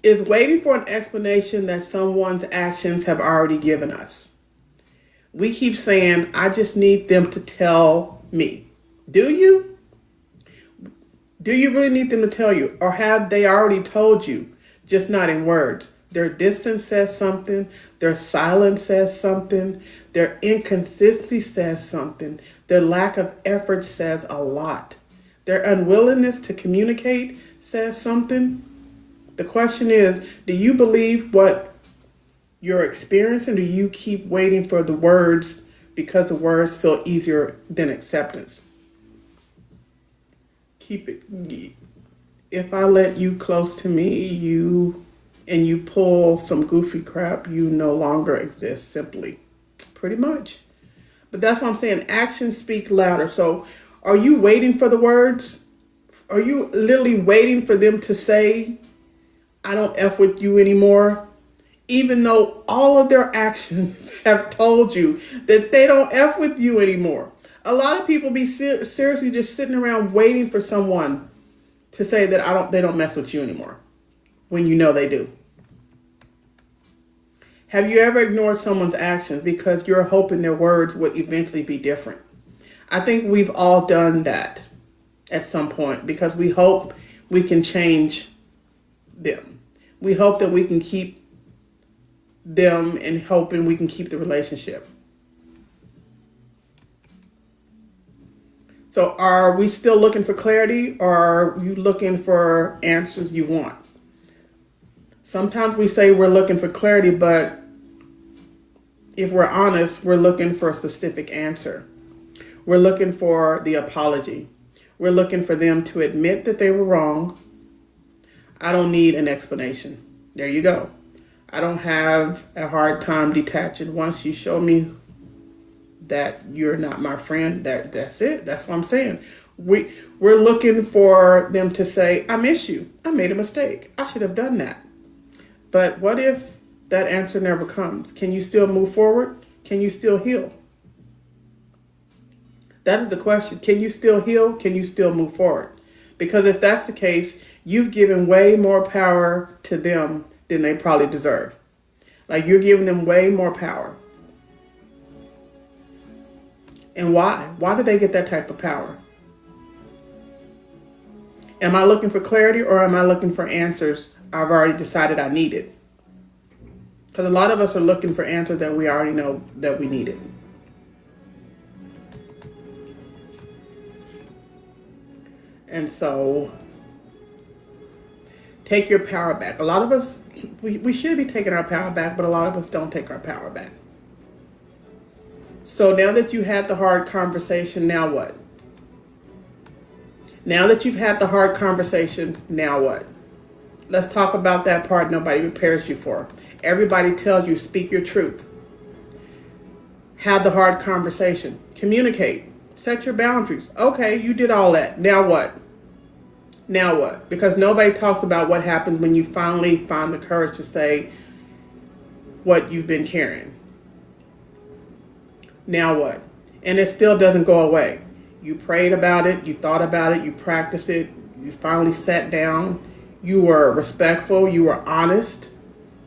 is waiting for an explanation that someone's actions have already given us. We keep saying, I just need them to tell me. Do you? Do you really need them to tell you? Or have they already told you, just not in words? Their distance says something. Their silence says something. Their inconsistency says something. Their lack of effort says a lot. Their unwillingness to communicate says something. The question is, do you believe what you're experiencing? Or do you keep waiting for the words because the words feel easier than acceptance? Keep it. If I let you close to me, and you pull some goofy crap, you no longer exist, simply. Pretty much. But that's what I'm saying. Actions speak louder. So are you waiting for the words? Are you literally waiting for them to say, I don't F with you anymore? even though all of their actions have told you that they don't F with you anymore. A lot of people be seriously just sitting around waiting for someone to say that they don't mess with you anymore when you know they do. Have you ever ignored someone's actions because you're hoping their words would eventually be different? I think we've all done that at some point because we hope we can change them. We hope that we can keep them and hoping we can keep the relationship. So are we still looking for clarity, or are you looking for answers you want? Sometimes we say we're looking for clarity, but if we're honest, we're looking for a specific answer. We're looking for the apology. We're looking for them to admit that they were wrong. I don't need an explanation. There you go. I don't have a hard time detaching. Once you show me that you're not my friend, that's it. That's what I'm saying. We're looking for them to say, I miss you. I made a mistake. I should have done that. But what if that answer never comes? Can you still move forward? Can you still heal? That is the question. Can you still heal? Can you still move forward? Because if that's the case, you've given way more power to them than they probably deserve. Like, you're giving them way more power. And why? Why do they get that type of power? Am I looking for clarity, or am I looking for answers I've already decided I needed? Because a lot of us are looking for answers that we already know that we needed. And so, take your power back. A lot of us, we should be taking our power back, but a lot of us don't take our power back. So now that you had the hard conversation, now what? Now that you've had the hard conversation, now what? Let's talk about that part nobody prepares you for. Everybody tells you, speak your truth. Have the hard conversation. Communicate. Set your boundaries. Okay, you did all that. Now what? Now what? Because nobody talks about what happens when you finally find the courage to say what you've been carrying. Now what? And it still doesn't go away. You prayed about it, you thought about it, you practiced it, you finally sat down, you were respectful, you were honest,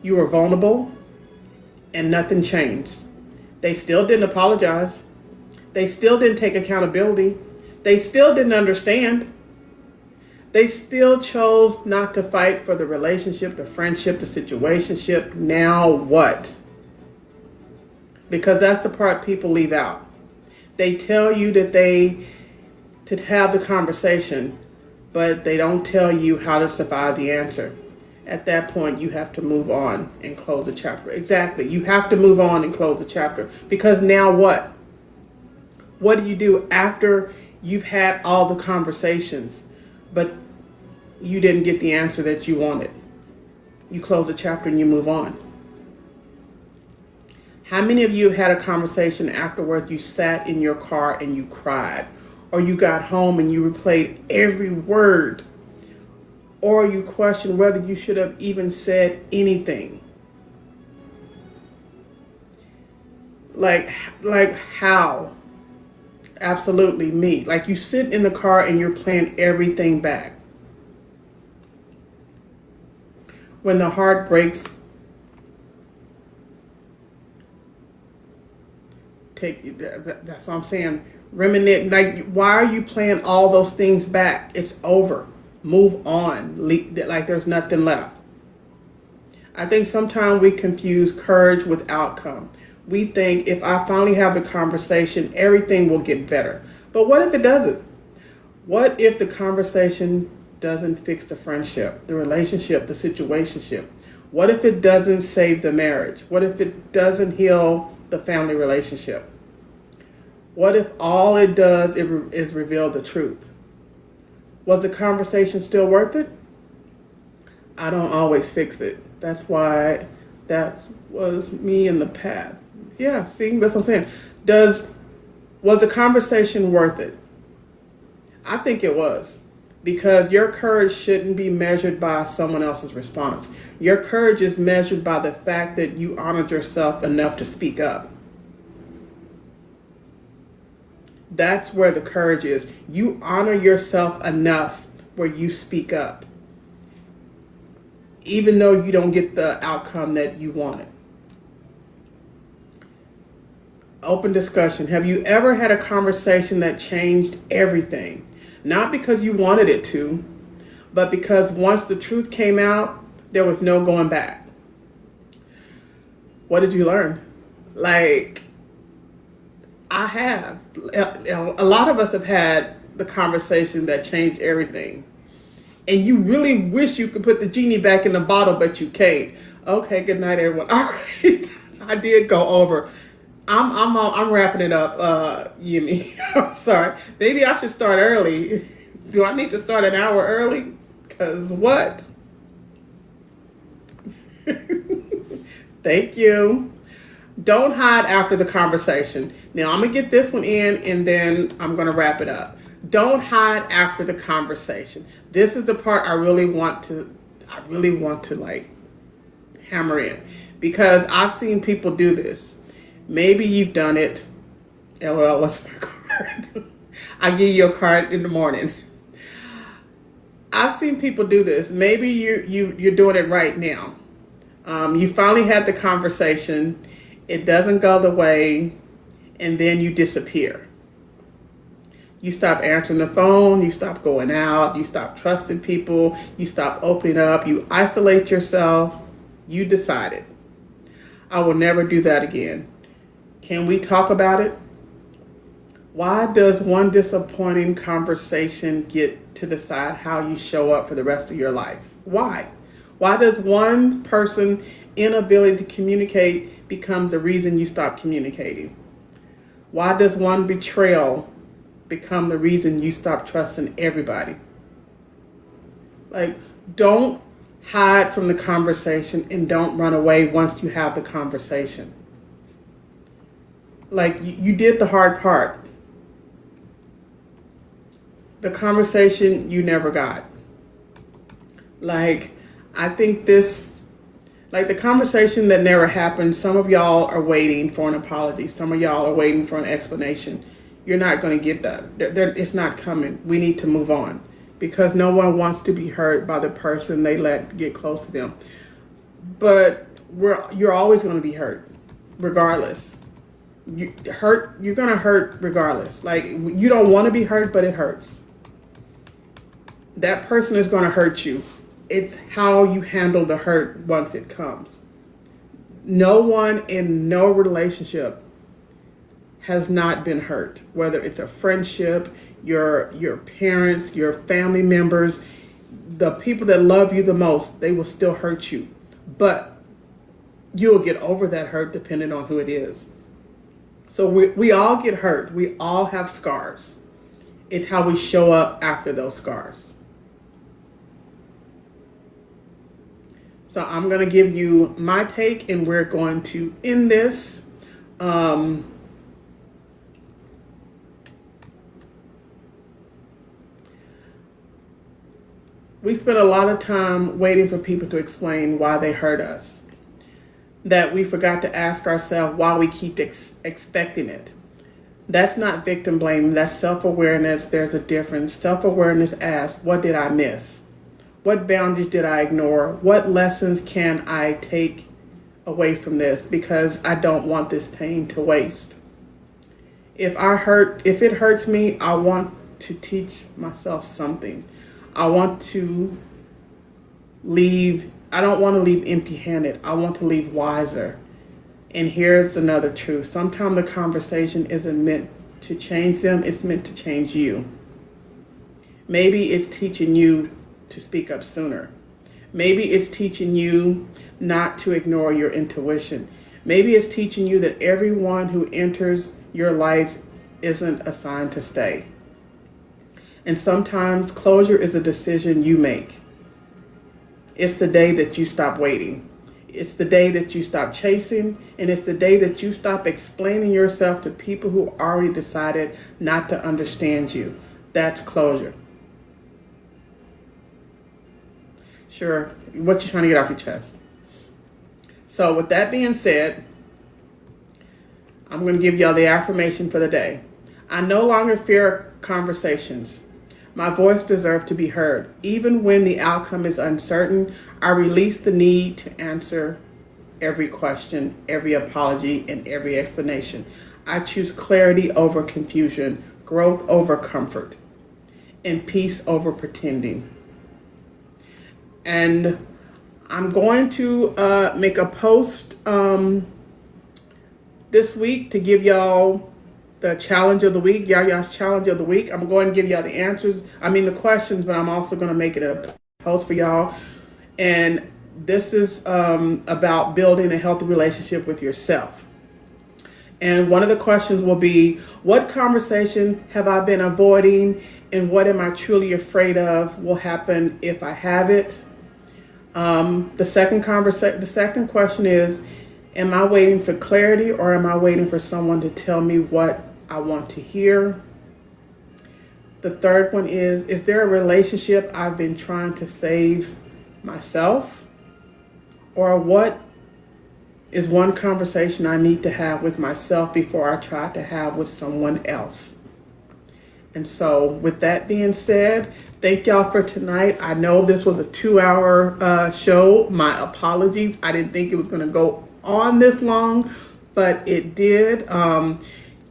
you were vulnerable, and nothing changed. They still didn't apologize. They still didn't take accountability. They still didn't understand. They still chose not to fight for the relationship, the friendship, the situationship. Now what? Because that's the part people leave out. They tell you that to have the conversation, but they don't tell you how to survive the answer. At that point, you have to move on and close the chapter. Exactly. You have to move on and close the chapter. Because now what? What do you do after you've had all the conversations, but you didn't get the answer that you wanted? You close the chapter and you move on. How many of you have had a conversation afterwards, you sat in your car and you cried? Or you got home and you replayed every word? Or you questioned whether you should have even said anything? Like how? Absolutely me. Like, you sit in the car and you're playing everything back. When the heart breaks, that's what I'm saying. Reminisce. Like, why are you playing all those things back? It's over. Move on. Like there's nothing left. I think sometimes we confuse courage with outcome. We think if I finally have the conversation, everything will get better. But what if it doesn't? What if the conversation doesn't fix the friendship, the relationship, the situationship? What if it doesn't save the marriage? What if it doesn't heal the family relationship? What if all it does is reveal the truth? Was the conversation still worth it? I don't always fix it. That's why that was me in the past. Yeah, see, that's what I'm saying. Was the conversation worth it? I think it was. because your courage shouldn't be measured by someone else's response. Your courage is measured by the fact that you honored yourself enough to speak up. That's where the courage is. You honor yourself enough where you speak up, even though you don't get the outcome that you wanted. Open discussion. Have you ever had a conversation that changed everything? Not because you wanted it to, but because once the truth came out, there was no going back. What did you learn? Like, I have. A lot of us have had the conversation that changed everything. And you really wish you could put the genie back in the bottle, but you can't. Okay, good night, everyone. All right. I did go over. I'm wrapping it up, Yemi. I'm sorry. Maybe I should start early. Do I need to start an hour early? Because what? Thank you. Don't hide after the conversation. Now, I'm going to get this one in and then I'm going to wrap it up. Don't hide after the conversation. This is the part I really want to like hammer in, because I've seen people do this. Maybe you've done it. LOL, what's my card? I'll give you a card in the morning. I've seen people do this. Maybe you're doing it right now. You finally had the conversation. It doesn't go the way, and then you disappear. You stop answering the phone. You stop going out. You stop trusting people. You stop opening up. You isolate yourself. You decided, I will never do that again. Can we talk about it? Why does one disappointing conversation get to decide how you show up for the rest of your life? Why? Why does one person inability to communicate become the reason you stop communicating? Why does one betrayal become the reason you stop trusting everybody? Like, don't hide from the conversation and don't run away once you have the conversation. Like, you did the hard part. The conversation you never got. Like, I think the conversation that never happened, some of y'all are waiting for an apology. Some of y'all are waiting for an explanation. You're not going to get that. It's not coming. We need to move on, because no one wants to be hurt by the person they let get close to them. But you're always going to be hurt, regardless. You're going to hurt regardless. Like, you don't want to be hurt, but it hurts. That person is going to hurt you. It's how you handle the hurt once it comes. No one in no relationship has not been hurt, whether it's a friendship, your parents, your family members, the people that love you the most, they will still hurt you. But you'll get over that hurt depending on who it is. So we all get hurt. We all have scars. It's how we show up after those scars. So I'm going to give you my take, and we're going to end this. We spend a lot of time waiting for people to explain why they hurt us. That we forgot to ask ourselves why we keep expecting it. That's not victim blaming. That's self-awareness. There's a difference. Self-awareness asks, what did I miss? What boundaries did I ignore? What lessons can I take away from this? Because I don't want this pain to waste. If it hurts me, I want to teach myself something. I don't want to leave empty-handed. I want to leave wiser. And here's another truth. Sometimes the conversation isn't meant to change them. It's meant to change you. Maybe it's teaching you to speak up sooner. Maybe it's teaching you not to ignore your intuition. Maybe it's teaching you that everyone who enters your life isn't assigned to stay. And sometimes closure is a decision you make. It's the day that you stop waiting. It's the day that you stop chasing, and it's the day that you stop explaining yourself to people who already decided not to understand you. That's closure. Sure. What you trying to get off your chest? So with that being said, I'm going to give y'all the affirmation for the day. I no longer fear conversations. My voice deserves to be heard. Even when the outcome is uncertain, I release the need to answer every question, every apology, and every explanation. I choose clarity over confusion, growth over comfort, and peace over pretending. And I'm going to make a post this week to give y'all the challenge of the week, Yaya's challenge of the week. I'm going to give y'all the answers, the questions, but I'm also going to make it a post for y'all. And this is about building a healthy relationship with yourself. And one of the questions will be, what conversation have I been avoiding, and what am I truly afraid of will happen if I have it? The second question is, am I waiting for clarity, or am I waiting for someone to tell me what I want to hear? The third one is there a relationship I've been trying to save myself? Or what is one conversation I need to have with myself before I try to have with someone else? And so with that being said, thank y'all for tonight. I know this was a 2-hour show. My apologies. I didn't think it was going to go on this long, but it did.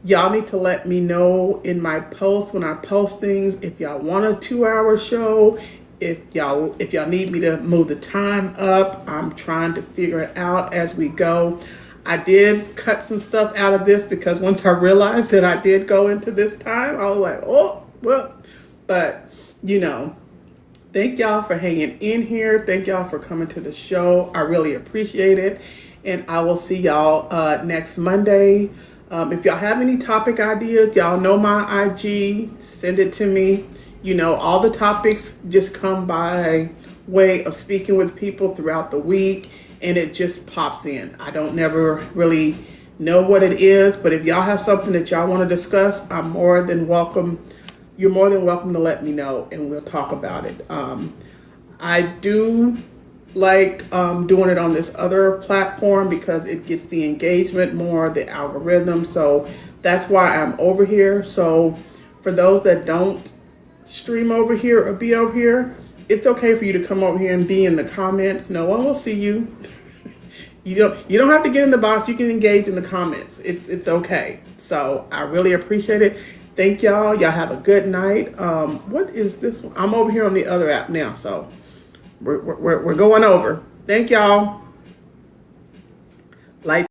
Y'all need to let me know in my post when I post things if y'all want a 2-hour show. If y'all need me to move the time up, I'm trying to figure it out as we go. I did cut some stuff out of this because once I realized that I did go into this time, I was like, oh, well, but thank y'all for hanging in here. Thank y'all for coming to the show. I really appreciate it. And I will see y'all next Monday. If y'all have any topic ideas, y'all know my IG, send it to me. All the topics just come by way of speaking with people throughout the week, and it just pops in. I don't never really know what it is, but if y'all have something that y'all want to discuss, I'm more than welcome. You're more than welcome to let me know, and we'll talk about it. I do like doing it on this other platform because it gets the engagement more, the algorithm. So that's why I'm over here. So for those that don't stream over here or be over here, it's okay for you to come over here and be in the comments. No one will see you. You don't have to get in the box. You can engage in the comments. It's okay. So I really appreciate it. Thank y'all. Y'all have a good night. What is this one? I'm over here on the other app now, so we're going over. Thank y'all. Like